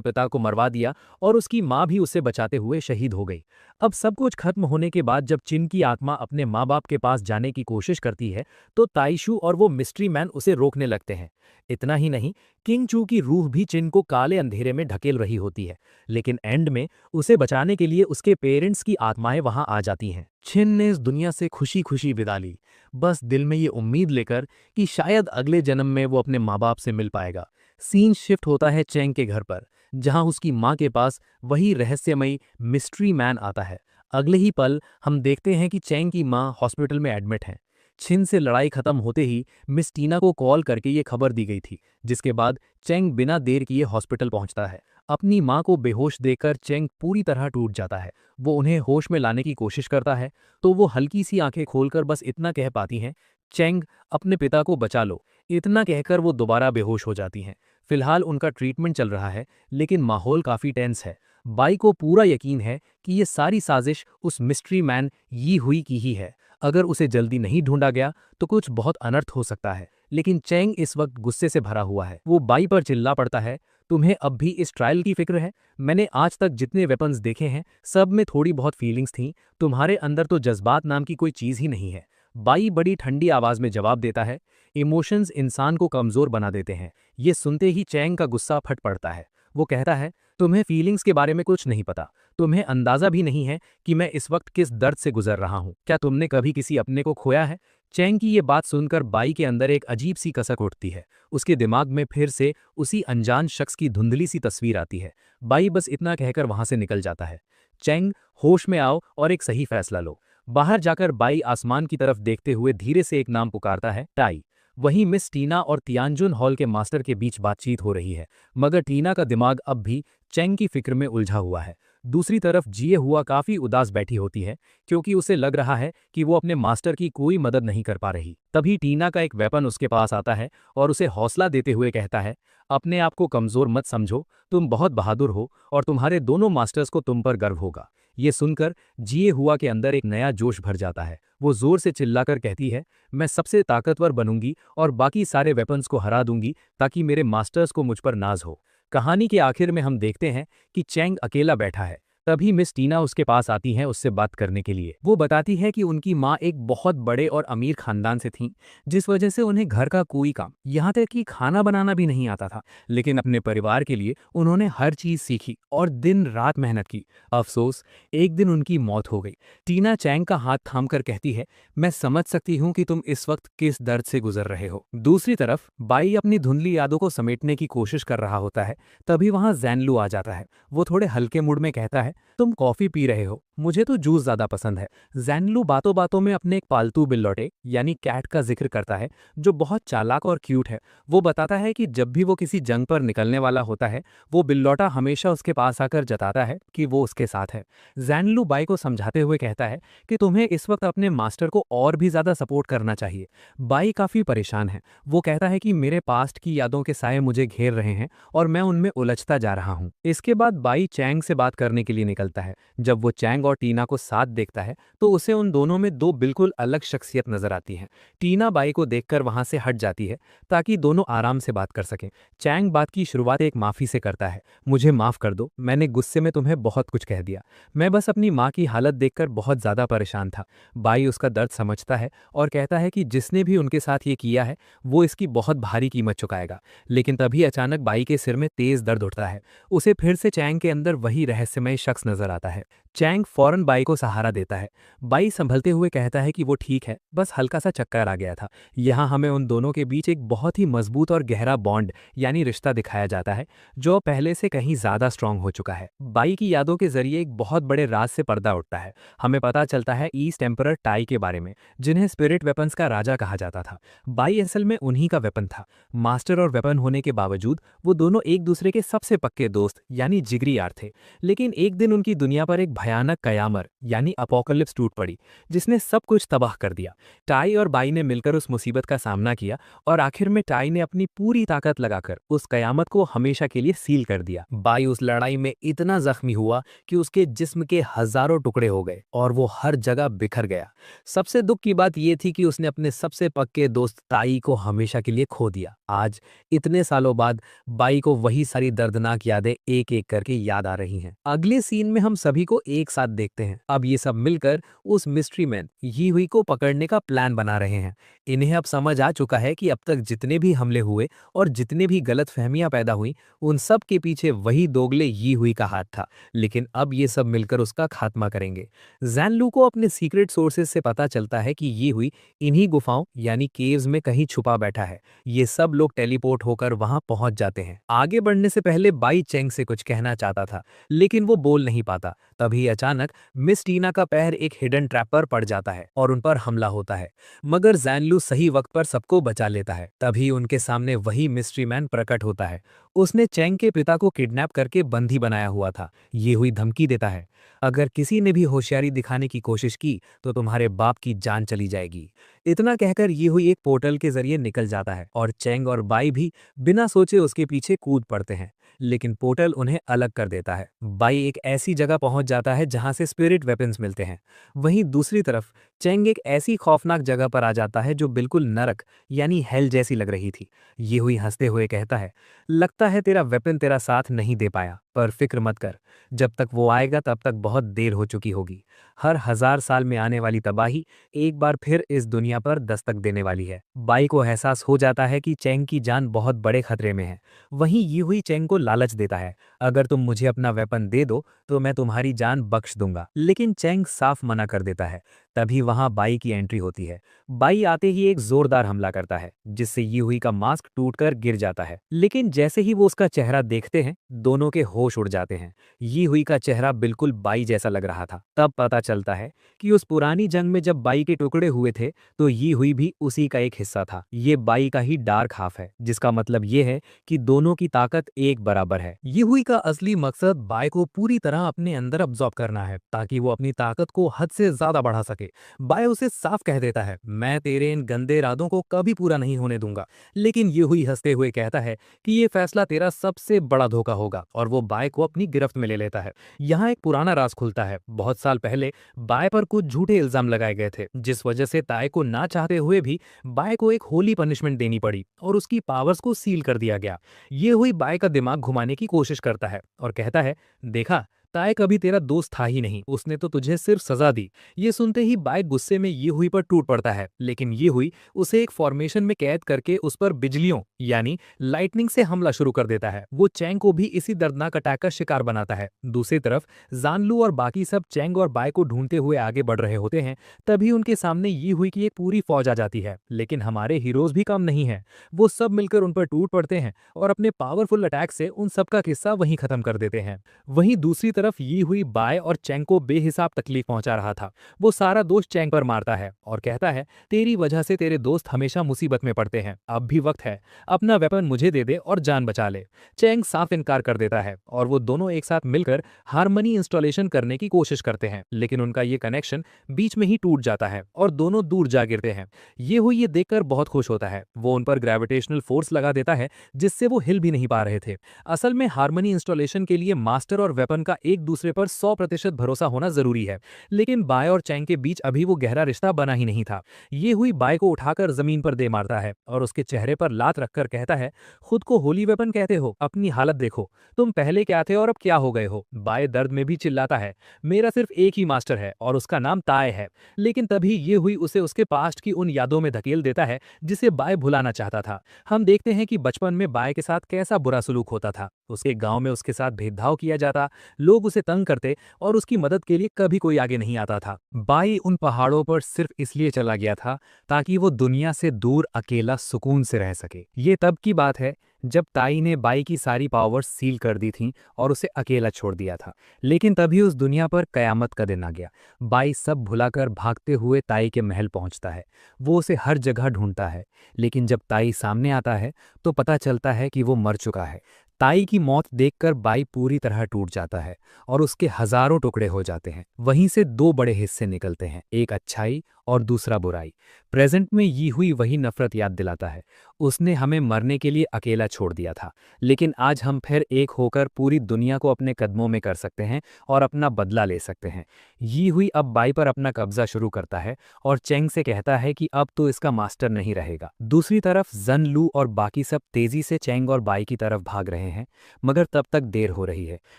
पिता को मरवा दिया और उसकी माँ भी उसे बचाते हुए शहीद हो गई। अब सब कुछ खत्म होने के बाद जब चिन की आत्मा अपने माँ बाप के पास जाने की कोशिश करती है, तो ताइशू और वो मिस्ट्री मैन उसे रोकने लगते हैं। इतना ही नहीं, किंग चू की रूह भी चिन को काले अंधेरे में ढकेल रही होती है, लेकिन एंड में उसे बचाने के लिए उसके पेरेंट्स की आत्माएं वहां आ जाती हैं। चिन ने इस दुनिया से खुशी खुशी विदा ली, बस दिल में ये उम्मीद लेकर कि शायद अगले जन्म में वो अपने माँ बाप से मिल पाएगा। सीन शिफ्ट होता है चैंग के घर पर, जहां उसकी माँ के पास वही रहस्यमयी मिस्ट्री मैन आता है। अगले ही पल हम देखते हैं कि चैंग की माँ हॉस्पिटल में एडमिट है। छिन से लड़ाई खत्म होते ही मिस टीना को कॉल करके ये खबर दी गई थी, जिसके बाद चैंग बिना देर किए हॉस्पिटल पहुंचता है। अपनी माँ को बेहोश देखकर चैंग पूरी तरह टूट जाता है। वो उन्हें होश में लाने की कोशिश करता है, तो वो हल्की सी आंखें खोलकर बस इतना कह पाती हैं, चैंग अपने पिता को बचा लो। इतना कहकर वो दोबारा बेहोश हो जाती हैं। फिलहाल उनका ट्रीटमेंट चल रहा है, लेकिन माहौल काफी टेंस है। बाई को पूरा यकीन है कि ये सारी साजिश उस मिस्ट्री मैन यी हुई की ही है। अगर उसे जल्दी नहीं ढूंढा गया तो कुछ बहुत अनर्थ हो सकता है। लेकिन चैंग इस वक्त गुस्से से भरा हुआ है। वो बाई पर चिल्ला पड़ता है, तुम्हें अब भी इस ट्रायल की फिक्र है? मैंने आज तक जितने वेपन्स देखे हैं, सब में थोड़ी बहुत फीलिंग्स थीं। तुम्हारे अंदर तो जज्बात नाम की कोई चीज ही नहीं है। बाई बड़ी ठंडी आवाज में जवाब देता है, इमोशंस इंसान को कमजोर बना देते हैं। ये सुनते ही चैंग का गुस्सा फट पड़ता है। वो कहता है, तुम्हें फीलिंग्स के बारे में कुछ नहीं पता। तुम्हें अंदाजा भी नहीं है कि मैं इस वक्त किस दर्द से गुजर रहा हूं। क्या तुमने कभी किसी अपने को खोया है? चैंग की ये बात सुनकर बाई के अंदर एक अजीब सी कसक उठती है। उसके दिमाग में फिर से उसी अनजान शख्स की धुंधली सी तस्वीर आती है। बाई बस इतना कहकर वहां से निकल जाता है। चैंग, होश में आओ और एक सही फैसला लो। बाहर जाकर बाई आसमान की तरफ देखते हुए धीरे से एक नाम पुकारता है, टाई। वहीं मिस टीना और तियानजुन हॉल के मास्टर के बीच बातचीत हो रही है, मगर टीना का दिमाग अब भी चैंग की फिक्र में उलझा हुआ है। दूसरी तरफ जिए हुआ काफी उदास बैठी होती है, क्योंकि उसे लग रहा है कि वो अपने मास्टर की कोई मदद नहीं कर पा रही। तभी टीना का एक वेपन उसके पास आता है और उसे हौसला देते हुए कहता है, अपने आप को कमजोर मत समझो, तुम बहुत बहादुर हो और तुम्हारे दोनों मास्टर्स को तुम पर गर्व होगा। ये सुनकर जिए हुआ के अंदर एक नया जोश भर जाता है। वो जोर से चिल्लाकर कहती है, मैं सबसे ताकतवर बनूंगी और बाकी सारे वेपन्स को हरा दूंगी, ताकि मेरे मास्टर्स को मुझ पर नाज हो। कहानी के आखिर में हम देखते हैं कि चैंग अकेला बैठा है। तभी मिस टीना उसके पास आती हैं उससे बात करने के लिए। वो बताती है कि उनकी माँ एक बहुत बड़े और अमीर खानदान से थीं, जिस वजह से उन्हें घर का कोई काम, यहाँ तक कि खाना बनाना भी नहीं आता था। लेकिन अपने परिवार के लिए उन्होंने हर चीज सीखी और दिन रात मेहनत की। अफसोस, एक दिन उनकी मौत हो गई। टीना चैंग का हाथ थामकर कहती है, मैं समझ सकती हूँ कि तुम इस वक्त किस दर्द से गुजर रहे हो। दूसरी तरफ बाई अपनी धुंधली यादों को समेटने की कोशिश कर रहा होता है। तभी वहां जैनलू आ जाता है। वो थोड़े हल्के मूड में कहता है, तुम कॉफी पी रहे हो, मुझे तो जूस ज्यादा पसंद है। जैनलू बातों बातों में अपने एक पालतू बिल्लौटे यानी कैट का जिक्र करता है, जो बहुत चालाक और क्यूट है। वो बताता है कि जब भी वो किसी जंग पर निकलने वाला होता है, वो बिल्लौटा हमेशा उसके पास आकर जताता है कि वो उसके साथ है। जैनलू बाई को समझाते हुए कहता है कि तुम्हें इस वक्त अपने मास्टर को और भी ज्यादा सपोर्ट करना चाहिए। बाई काफी परेशान है। वो कहता है कि मेरे पास्ट की यादों के साए मुझे घेर रहे हैं और मैं उनमें उलझता जा रहा हूँ। इसके बाद बाई चैंग से बात करने के लिए निकलता है। जब वो चैंग और टीना को साथ देखता है तो उसे उन दोनों में दो बिल्कुल अलग शख्सियत नजर आती हैं। टीना बाई को देखकर वहां से हट जाती है ताकि दोनों आराम से बात कर सकें। चैंग बात की शुरुआत एक माफी से करता है। मुझे माफ कर दो, मैंने गुस्से में तुम्हें बहुत कुछ कह दिया। मैं बस अपनी माँ की हालत देखकर बहुत ज्यादा परेशान था। बाई उसका दर्द समझता है और कहता है कि जिसने भी उनके साथ ये किया है वो इसकी बहुत भारी कीमत चुकाएगा। लेकिन तभी अचानक बाई के सिर में तेज दर्द उठता है। उसे फिर से चैंग के अंदर वही रहस्यमय शख्स नजर आता है। चैंग फौरन बाई को सहारा देता है। बाई संभलते हुए कहता है कि वो ठीक है, बस हल्का सा चक्कर आ गया था। यहाँ हमें उन दोनों के बीच एक बहुत ही मजबूत और गहरा बॉन्ड यानी रिश्ता दिखाया जाता है, जो पहले से कहीं ज्यादा स्ट्रांग हो चुका है। बाई की यादों के जरिए एक बहुत बड़े राज से पर्दा उठता है। हमें पता चलता है ईस्ट एम्परर टाई के बारे में, जिन्हें स्पिरिट वेपन्स का राजा कहा जाता था। बाई असल में उन्हीं का वेपन था। मास्टर और वेपन होने के बावजूद वो दोनों एक दूसरे के सबसे पक्के दोस्त यानी जिगरी यार थे। लेकिन एक दिन उनकी दुनिया पर एक भयानक कयामत यानी अपोकलिप्स टूट पड़ी, जिसने सब कुछ तबाह कर दिया। टाई और बाई ने मिलकर उस मुसीबत का सामना किया और आखिर में टाई ने अपनी पूरी ताकत लगाकर उस कयामत को हमेशा के लिए सील कर दिया। बाई उस लड़ाई में इतना जख्मी हुआ कि उसके जिस्म के हजारों टुकड़े हो गए और वो हर जगह बिखर गया। सबसे दुख की बात यह थी कि उसने अपने सबसे पक्के दोस्त ताई को हमेशा के लिए खो दिया। आज इतने सालों बाद बाई को वही सारी दर्दनाक यादें एक एक करके याद आ रही हैं। अगले सीन में हम सभी को एक साथ देखते हैं। अब ये सब मिलकर उस मिस्ट्री मैन यी हुई को पकड़ने का प्लान बना रहे हैं। इन्हें अब समझ आ चुका है कि अब तक जितने भी हमले हुए और जितने भी गलतफहमियां पैदा हुई, उन सब के पीछे वही दोगले यी हुई का हाथ था। लेकिन अब ये सब मिलकर उसका खात्मा करेंगे। जैनलू को अपने सीक्रेट सोर्सेज से पता चलता है कि यी हुई इन्हीं गुफाओं यानी केव्स में कहीं छुपा बैठा है। ये सब लोग टेलीपोर्ट होकर वहां पहुंच जाते हैं। आगे बढ़ने से पहले बाई चेंग से कुछ कहना चाहता था, लेकिन वो बोल नहीं पाता। तभी अचानक मिस टीना का पैर एक हिडन ट्रैप पर पड़ जाता है और उन पर हमला होता है, मगर जैनलू सही वक्त पर सबको बचा लेता है। तभी उनके सामने वही मिस्ट्री मैन प्रकट होता है। उसने चेंग के पिता को किडनैप करके बंदी बनाया हुआ था। ये हुई धमकी देता है, अगर किसी ने भी होशियारी दिखाने की कोशिश की तो तुम्हारे बाप की जान चली जाएगी। इतना कहकर ये हुई एक पोर्टल के जरिए निकल जाता है और चेंग और बाई भी बिना सोचे उसके पीछे कूद पड़ते हैं। लेकिन पोर्टल उन्हें अलग कर देता है। बाई एक ऐसी जगह पहुंच जाता है जहां से स्पिरिट वेपन्स मिलते हैं। वहीं दूसरी तरफ चेंग एक ऐसी खौफनाक जगह पर आ जाता है जो बिल्कुल नरक यानी हेल जैसी लग रही थी। ये हुई हंसते हुए कहता है, लगता है तेरा वेपन तेरा साथ नहीं दे पाया, पर फिक्र मत कर, जब तक वो आएगा तब तक बहुत देर हो चुकी होगी। हर 1000 साल में आने वाली तबाही एक बार फिर इस दुनिया पर दस्तक देने वाली है। बाई को एहसास हो जाता है कि चेंग की जान बहुत बड़े खतरे में है। वहीं ये हुई चेंग को लालच देता है, अगर तुम मुझे अपना वेपन दे दो तो मैं तुम्हारी जान बख्श दूंगा। लेकिन चेंग साफ मना कर देता है। तभी वहां बाई की एंट्री होती है। बाई आते ही एक जोरदार हमला करता है, जिससे यी हुई का मास्क टूटकर गिर जाता है। लेकिन जैसे ही वो उसका चेहरा देखते हैं, दोनों के होश उड़ जाते हैं। यी हुई का चेहरा बिल्कुल बाई जैसा लग रहा था। तब पता चलता है कि उस पुरानी जंग में जब बाई के टुकड़े हुए थे तो यी हुई भी उसी का एक हिस्सा था। ये बाई का ही डार्क हाफ है, जिसका मतलब ये है कि दोनों की ताकत एक बराबर है। यी हुई का असली मकसद बाई को पूरी तरह अपने अंदर अब्सॉर्ब करना है, ताकि वो अपनी ताकत को हद से ज्यादा बढ़ा सके। बाय उसे साफ कह देता है, मैं तेरे इन गंदे इरादों को कभी पूरा नहीं होने दूंगा। लेकिन ये हुई हंसते हुए कहता है कि ये फैसला तेरा सबसे बड़ा धोखा होगा, और वो बाय को अपनी गिरफ्त में ले लेता है। यहाँ एक पुराना राज खुलता है। बहुत साल पहले बाय पर कुछ झूठे इल्जाम लगाए गए थे, जिस वजह से ताय को ना चाहते हुए भी बाय को एक होली पनिशमेंट देनी पड़ी और उसकी पावर्स को सील कर दिया गया। ये हुई बाय का दिमाग घुमाने की कोशिश करता है और कहता है, देखा, ताय कभी तेरा दोस्त था ही नहीं, उसने तो तुझे सिर्फ सजा दी। ये सुनते ही बाय गुस्से में ये हुई पर टूट पड़ता है, लेकिन ये हुई उसे एक फॉर्मेशन में कैद करके उस पर बिजलियों यानी लाइटनिंग से हमला शुरू कर देता है। वो चैंग को भी इसी दर्दनाक अटैक का शिकार बनाता है। दूसरी तरफ जानलू और बाकी सब चैंग और बाय को ढूंढते हुए आगे बढ़ रहे होते हैं। तभी उनके सामने ये हुई की एक पूरी फौज आ जाती है, लेकिन हमारे हीरोज भी कम नहीं है। वो सब मिलकर उन पर टूट पड़ते हैं और अपने पावरफुल अटैक से उन सबका किस्सा वहीं खत्म कर देते हैं। वहीं दूसरी तरफ तरफ यी हुई बाय और चैंग को बेहिसाब तकलीफ पहुंचा रहा था। वो सारा दोष चैंग पर मारता है और कहता है, तेरी वजह से तेरे दोस्त हमेशा मुसीबत में पड़ते हैं, अब भी वक्त है, अपना वेपन मुझे दे दे और जान बचा ले। चैंग साफ इनकार कर देता है और वो दोनों एक साथ मिलकर हारमोनी इंस्टॉलेशन करने की कोशिश करते हैं, लेकिन उनका ये कनेक्शन बीच में ही टूट जाता है और दोनों दूर जा गिरते हैं। ये हुई ये देखकर बहुत खुश होता है। वो उन पर ग्रेविटेशनल फोर्स लगा देता है जिससे वो हिल भी नहीं पा रहे थे। असल में हारमोनी इंस्टॉलेशन के लिए मास्टर और वेपन का एक दूसरे पर 100% भरोसा होना जरूरी है, लेकिन बाय और चैंग के बीच अभी वो गहरा रिश्ता बना ही नहीं था। ये हुई बाय को उठाकर जमीन पर दे मारता है और उसके चेहरे पर लात रखकर कहता है, खुद को होली वेपन कहते हो, अपनी हालत देखो, तुम पहले क्या थे और अब क्या हो गए हो। बाय दर्द में भी चिल्लाता है, मेरा सिर्फ एक ही मास्टर है और उसका नाम ताय है। लेकिन तभी ये हुई उसे उसके पास्ट की उन यादों में धकेल देता है जिसे बाय भुलाना चाहता था। हम देखते हैं कि बचपन में बाय के साथ कैसा बुरा सलूक होता था। उसके गांव में उसके साथ भेदभाव किया जाता, लोग उसे तंग करते और उसकी मदद के लिए कभी कोई आगे नहीं आता था। बाई उन पहाड़ों पर सिर्फ इसलिए चला गया था ताकि वो दुनिया से दूर अकेला सुकून से रह सके। ये तब की बात है जब ताई ने बाई की सारी पावर्स सील कर दी थीं और उसे अकेला छोड़ दिया था। लेकिन तभी उस दुनिया पर कयामत का दिन आ गया। बाई सब भुलाकर भागते हुए ताई के महल पहुंचता है। वो उसे हर जगह ढूंढता है, लेकिन जब ताई सामने आता है तो पता चलता है कि वो मर चुका है। ताई की मौत देखकर बाई पूरी तरह टूट जाता है और उसके हजारों टुकड़े हो जाते हैं। वहीं से दो बड़े हिस्से निकलते हैं, एक अच्छाई और दूसरा बुराई। प्रेजेंट में ये हुई वही नफरत याद दिलाता है, उसने हमें मरने के लिए अकेला छोड़ दिया था, लेकिन आज हम फिर एक होकर पूरी दुनिया को अपने कदमों में कर सकते हैं और अपना बदला ले सकते हैं। ये हुई अब बाई पर अपना कब्जा शुरू करता है और चेंग से कहता है कि अब तो इसका मास्टर नहीं रहेगा। दूसरी तरफ जन लू और बाकी सब तेजी से चेंग और बाई की तरफ भाग रहे हैं, मगर तब तक देर हो रही है।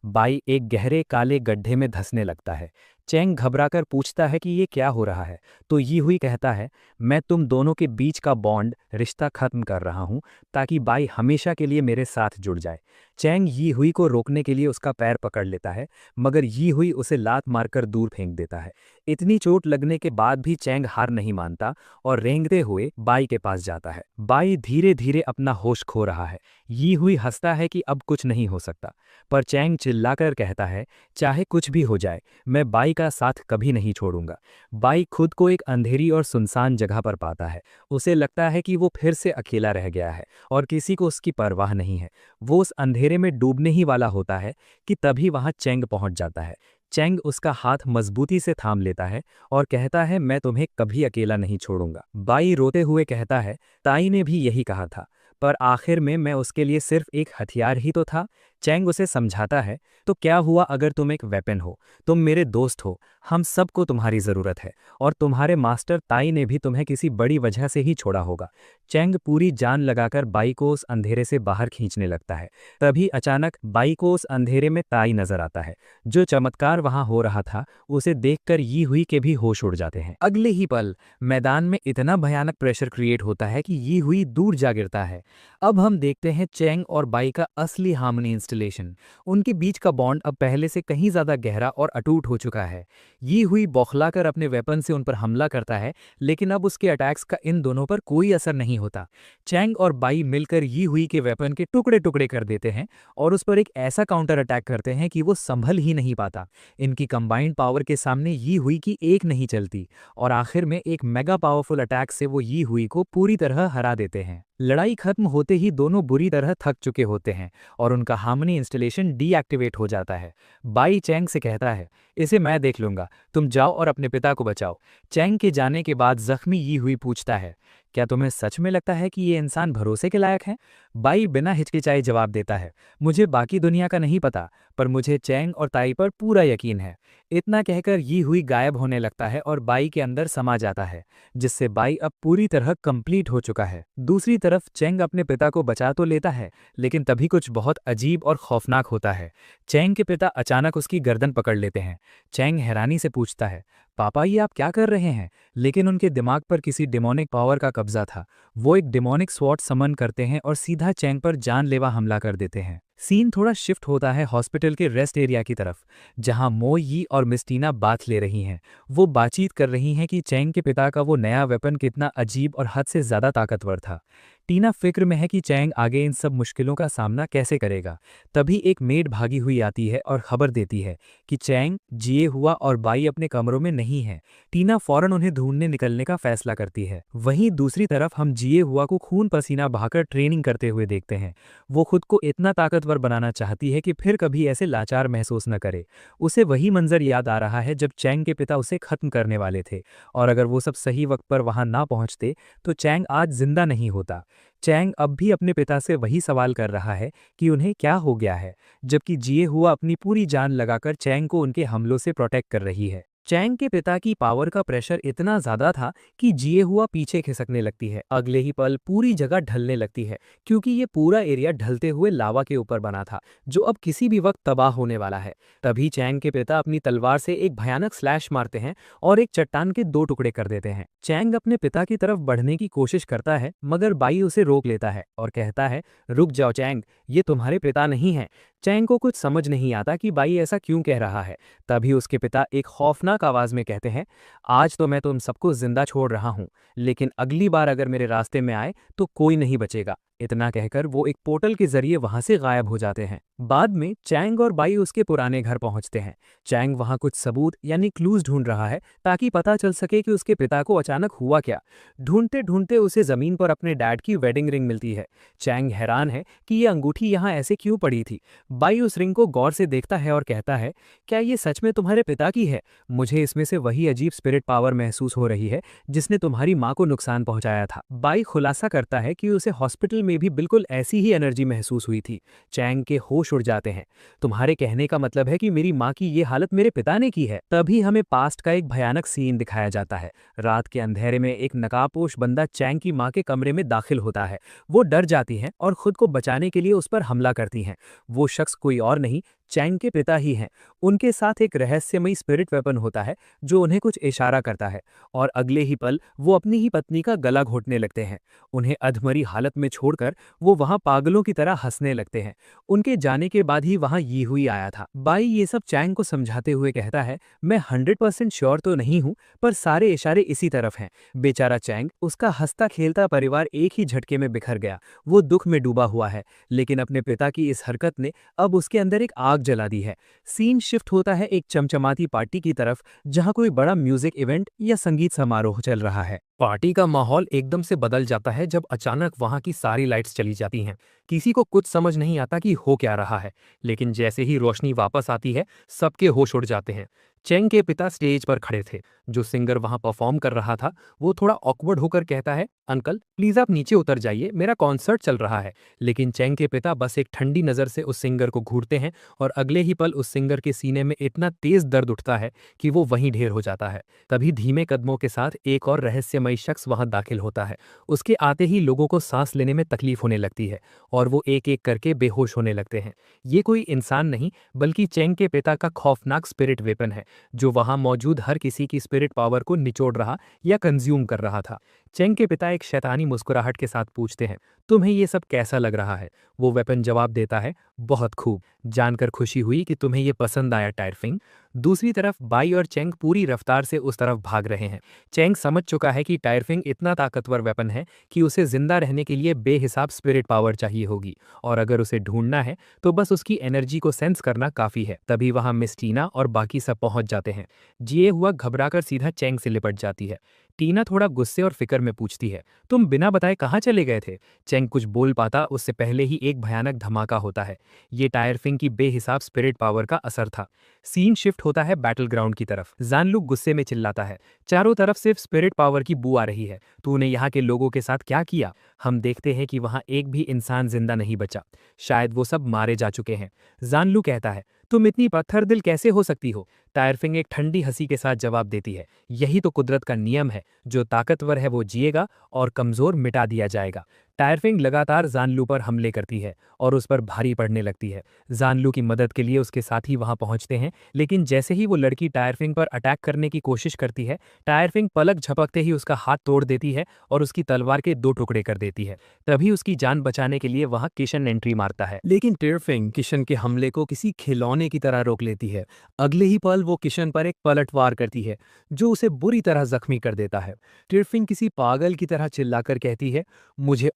बाई एक गहरे काले गड्ढे में धंसने लगता है। चेंग घबराकर पूछता है कि ये क्या हो रहा है, तो यी हुई कहता है, मैं तुम दोनों के बीच का बॉन्ड रिश्ता खत्म कर रहा हूं ताकि बाई हमेशा के लिए मेरे साथ जुड़ जाए। चेंग यी हुई को रोकने के लिए उसका पैर पकड़ लेता है, मगर यी हुई उसे लात मारकर दूर फेंक देता है। इतनी चोट लगने के बाद भी चेंग हार नहीं मानता और रेंगते हुए बाई के पास जाता है। बाई धीरे धीरे अपना होश खो रहा है। यी हुई हंसता है कि अब कुछ नहीं हो सकता, पर चेंग चिल्लाकर कहता है, चाहे कुछ भी हो जाए, मैं बाई का साथ कभी नहीं छोड़ूंगा। बाई खुद को एक अंधेरी और सुनसान जगह पर पाता है। उसे लगता है कि वो फिर से अकेला रह गया है और किसी को उसकी परवाह नहीं है। वो उस अंधेरे में डूबने ही वाला होता है कि तभी वहां चेंग पहुंच जाता है। चेंग उसका हाथ मजबूती से थाम लेता है और कहता है, मैं तुम्हें कभी अकेला नहीं छोड़ूंगा। बाई रोते हुए कहता है, ताई ने भी यही कहा था, पर आखिर में मैं उसके लिए सिर्फ एक हथियार ही तो था। चेंग उसे समझाता है, तो क्या हुआ अगर तुम एक वेपन हो, तुम मेरे दोस्त हो, हम सबको तुम्हारी ज़रूरत है और तुम्हारे मास्टर ताई ने भी तुम्हें किसी बड़ी वजह से ही छोड़ा होगा। चेंग पूरी जान लगाकर बाई को उस अंधेरे से बाहर खींचने लगता है। तभी अचानक बाई को उस अंधेरे में ताई नजर आता है। जो चमत्कार वहां हो रहा था उसे देखकर यी हुई के भी होश उड़ जाते हैं। अगले ही पल मैदान में इतना भयानक प्रेशर क्रिएट होता है कि यी हुई दूर जा गिरता है। अब हम देखते हैं चेंग और बाई का असली हार्मनी इंस्टॉलेशन। उनके बीच का बॉन्ड अब पहले से कहीं ज्यादा गहरा और अटूट हो चुका है। यी हुई बौखलाकर अपने वेपन से उन पर हमला करता है, लेकिन अब उसके अटैक्स का इन दोनों पर कोई असर नहीं होता। चैंग और बाई मिलकर यी हुई के वेपन के टुकड़े टुकड़े कर देते हैं और उस पर एक ऐसा काउंटर अटैक करते हैं कि वो संभल ही नहीं पाता। इनकी कंबाइंड पावर के सामने यी हुई की एक नहीं चलती और आखिर में एक मेगा पावरफुल अटैक से वो यी हुई को पूरी तरह हरा देते हैं। लड़ाई खत्म होते ही दोनों बुरी तरह थक चुके होते हैं और उनका हार्मनी इंस्टॉलेशन डीएक्टिवेट हो जाता है। बाई चैंग से कहता है, इसे मैं देख लूंगा, तुम जाओ और अपने पिता को बचाओ। चैंग के जाने के बाद जख्मी यी हुई पूछता है, क्या तुम्हें सच में लगता है कि ये इंसान भरोसे के लायक है? बाई बिना हिचकिचाए जवाब देता है, मुझे बाकी दुनिया का नहीं पता, पर मुझे चैंग और ताई पर पूरा यकीन है। इतना कहकर यी हुई गायब होने लगता है और बाई के अंदर समा जाता है, जिससे बाई अब पूरी तरह कंप्लीट हो चुका है। दूसरी तरफ चैंग अपने पिता को बचा तो लेता है, लेकिन तभी कुछ बहुत अजीब और खौफनाक होता है। चैंग के पिता अचानक उसकी गर्दन पकड़ लेते हैं। चैंग हैरानी से पूछता है, पापा ये आप क्या कर रहे हैं? लेकिन उनके दिमाग पर किसी डिमोनिक पावर का कब्जा था। वो एक डिमोनिक स्वॉर्ड समन करते हैं और सीधा चैंग पर जानलेवा हमला कर देते हैं। सीन थोड़ा शिफ्ट होता है हॉस्पिटल के रेस्ट एरिया की तरफ, जहां मो यी और मिस्टीना बात ले रही हैं। वो बातचीत कर रही हैं कि चैंग के पिता का वो नया वेपन कितना अजीब और हद से ज़्यादा ताकतवर था। टीना फिक्र में है कि चैंग आगे इन सब मुश्किलों का सामना कैसे करेगा। तभी एक मेड भागी हुई आती है और खबर देती है कि चैंग जिए हुआ और बाई अपने कमरों में नहीं है। टीना फौरन उन्हें ढूंढने निकलने का फैसला करती है। वहीं दूसरी तरफ हम जिए हुआ को खून पसीना बहाकर ट्रेनिंग करते हुए देखते हैं। वो खुद को इतना ताकतवर बनाना चाहती है कि फिर कभी ऐसे लाचार महसूस न करे। उसे वही मंजर याद आ रहा है जब चैंग के पिता उसे खत्म करने वाले थे, और अगर वो सब सही वक्त पर वहां ना पहुंचते तो चैंग आज जिंदा नहीं होता। चैंग अब भी अपने पिता से वही सवाल कर रहा है कि उन्हें क्या हो गया है, जबकि जिए हुआ अपनी पूरी जान लगाकर चैंग को उनके हमलों से प्रोटेक्ट कर रही है। चैंग के पिता की पावर का प्रेशर इतना ज्यादा था कि जिए हुआ पीछे खिसकने लगती है। अगले ही पल पूरी जगह ढलने लगती है, क्योंकि ये पूरा एरिया ढलते हुए लावा के ऊपर बना था, जो अब किसी भी वक्त तबाह होने वाला है। तभी चैंग के पिता अपनी तलवार से एक भयानक स्लैश मारते हैं और एक चट्टान के दो टुकड़े कर देते हैं। चैंग अपने पिता की तरफ बढ़ने की कोशिश करता है, मगर बाई उसे रोक लेता है और कहता है, रुक जाओ चैंग, ये तुम्हारे पिता नहीं है। चैंग को कुछ समझ नहीं आता कि बाई ऐसा क्यों कह रहा है। तभी उसके पिता एक खौफनाक आवाज में कहते हैं, आज तो मैं तुम सबको जिंदा छोड़ रहा हूं, लेकिन अगली बार अगर मेरे रास्ते में आए तो कोई नहीं बचेगा। इतना कहकर वो एक पोर्टल के जरिए वहां से गायब हो जाते हैं। बाद में चैंग और बाई उसके पुराने घर पहुंचते हैं। चैंग वहां कुछ सबूत यानी क्लूज ढूंढ रहा है, ताकि पता चल सके कि उसके पिता को अचानक हुआ क्या। ढूंढते ढूंढते उसे जमीन पर अपने डैड की वेडिंग रिंग मिलती है। चैंग हैरान है कि ये अंगूठी यहाँ ऐसे क्यों पड़ी थी। बाई उस रिंग को गौर से देखता है और कहता है, क्या ये सच में तुम्हारे पिता की है? मुझे इसमें से वही अजीब स्पिरिट पावर महसूस हो रही है जिसने तुम्हारी माँ को नुकसान पहुंचाया था। बाई खुलासा करता है कि उसे हॉस्पिटल में भी बिल्कुल ऐसी ही एनर्जी महसूस हुई थी। चैंग के होश उड़ जाते हैं। तुम्हारे कहने का मतलब है कि मेरी माँ की ये हालत मेरे पिता ने की है। तभी हमें पास्ट का एक भयानक सीन दिखाया जाता है। रात के अंधेरे में एक नकाबपोश बंदा चैंग की माँ के कमरे में दाखिल होता है। वो डर जाती हैं और खुद को बचाने के लिए उस पर हमला करती हैं। वो शख्स कोई और नहीं, चैंग के पिता ही हैं। उनके साथ एक रहस्यमयी स्पिरिट वेपन होता है जो उन्हें कुछ इशारा करता है, और अगले ही पल वो अपनी ही पत्नी का गला घोटने लगते हैं। उन्हें अधमरी हालत में छोड़कर वो वहां पागलों की तरह हंसने लगते हैं। उनके जाने के बाद ही वहां ये हुई आया था। बाई ये सब चैंग को समझाते हुए कहता है, मैं 100% श्योर तो नहीं हूं, पर सारे इशारे इसी तरफ हैं। बेचारा चैंग, उसका हंसता खेलता परिवार एक ही झटके में बिखर गया। वो दुख में डूबा हुआ है, लेकिन अपने पिता की इस हरकत ने अब उसके अंदर एक आग जला दी है। सीन शिफ्ट होता है एक चमचमाती पार्टी की तरफ, जहां कोई बड़ा म्यूजिक इवेंट या संगीत समारोह चल रहा है। पार्टी का माहौल एकदम से बदल जाता है जब अचानक वहां की सारी लाइट्स चली जाती हैं। किसी को कुछ समझ नहीं आता कि हो क्या रहा है, लेकिन जैसे ही रोशनी वापस आती है, सबके होश उड़ जाते हैं। चेंग के पिता स्टेज पर खड़े थे। जो सिंगर वहां परफॉर्म कर रहा था, वो थोड़ा ऑकवर्ड होकर कहता है, अंकल प्लीज आप नीचे उतर जाइए, मेरा कॉन्सर्ट चल रहा है। लेकिन चेंग के पिता बस एक ठंडी नजर से उस सिंगर को घूरते हैं, और अगले ही पल उस सिंगर के सीने में इतना तेज दर्द उठता है कि वो वहीं ढेर हो जाता है। तभी धीमे कदमों के साथ एक और रहस्यमयी शख्स वहां दाखिल होता है। उसके आते ही लोगों को सांस लेने में तकलीफ होने लगती है, और वो एक एक करके बेहोश होने लगते हैं। ये कोई इंसान नहीं, बल्कि चेंग के पिता का खौफनाक स्पिरिट वेपन है, जो वहां मौजूद हर किसी की स्पिरिट पावर को निचोड़ रहा या कंज्यूम कर रहा था। चेंग के पिता एक शैतानी मुस्कुराहट के साथ पूछते हैं, तुम्हें ये सब कैसा लग रहा है? वो वेपन जवाब देता है, बहुत खूब, जानकर खुशी हुई कि तुम्हें ये पसंद आया टायरफिंग। दूसरी तरफ बाई और चेंग पूरी रफ्तार से उस तरफ भाग रहे हैं। चेंग समझ चुका है कि टायरफिंग इतना ताकतवर वेपन है कि उसे जिंदा रहने के लिए बेहिसाब स्पिरिट पावर चाहिए होगी, और अगर उसे ढूंढना है तो बस उसकी एनर्जी को सेंस करना काफी है। तभी वहां मिस टीना और बाकी सब पहुंच जाते हैं। जिए हुआ घबराकर सीधा चेंग से लिपट जाती है। टीना थोड़ा गुस्से और फिक्र में पूछती है, तुम बिना बताए कहाँ चले गए थे? चेंग कुछ बोल पाता उससे पहले ही एक भयानक धमाका होता है। ये टायरफिंग की बेहिसाब स्पिरिट पावर का असर था। सीन शिफ्ट होता है बैटल ग्राउंड की तरफ। जानलुक गुस्से में चिल्लाता है, चारों तरफ सिर्फ स्पिरिट पावर की बू आ रही है, तूने यहाँ के लोगों के साथ क्या किया? हम देखते हैं कि वहां एक भी इंसान जिंदा नहीं बचा, शायद वो सब मारे जा चुके हैं। जानलू कहता है, तुम इतनी पत्थर दिल कैसे हो सकती हो? टायरफिंग एक ठंडी हंसी के साथ जवाब देती है, यही तो कुदरत का नियम है, जो ताकतवर है वो जिएगा और कमजोर मिटा दिया जाएगा। टायरफिंग लगातार जानलू पर हमले करती है और उस पर भारी पड़ने लगती है। जानलू की मदद के लिए उसके साथी वहां पहुंचते हैं, लेकिन जैसे ही वो लड़की टायरफिंग पर अटैक करने की कोशिश करती है, टायरफिंग पलक झपकते ही उसका हाथ तोड़ देती है और उसकी तलवार के 2 टुकड़े कर देती है। तभी उसकी जान बचाने के लिए वहां किशन एंट्री मारता है, लेकिन टायरफिंग किशन के हमले को किसी खिलौने की तरह रोक लेती है। अगले ही पल वो किशन पर एक पलटवार करती है, जो उसे बुरी तरह जख्मी कर देता है। टायरफिंग किसी पागल की तरह चिल्लाकर कहती है, मुझे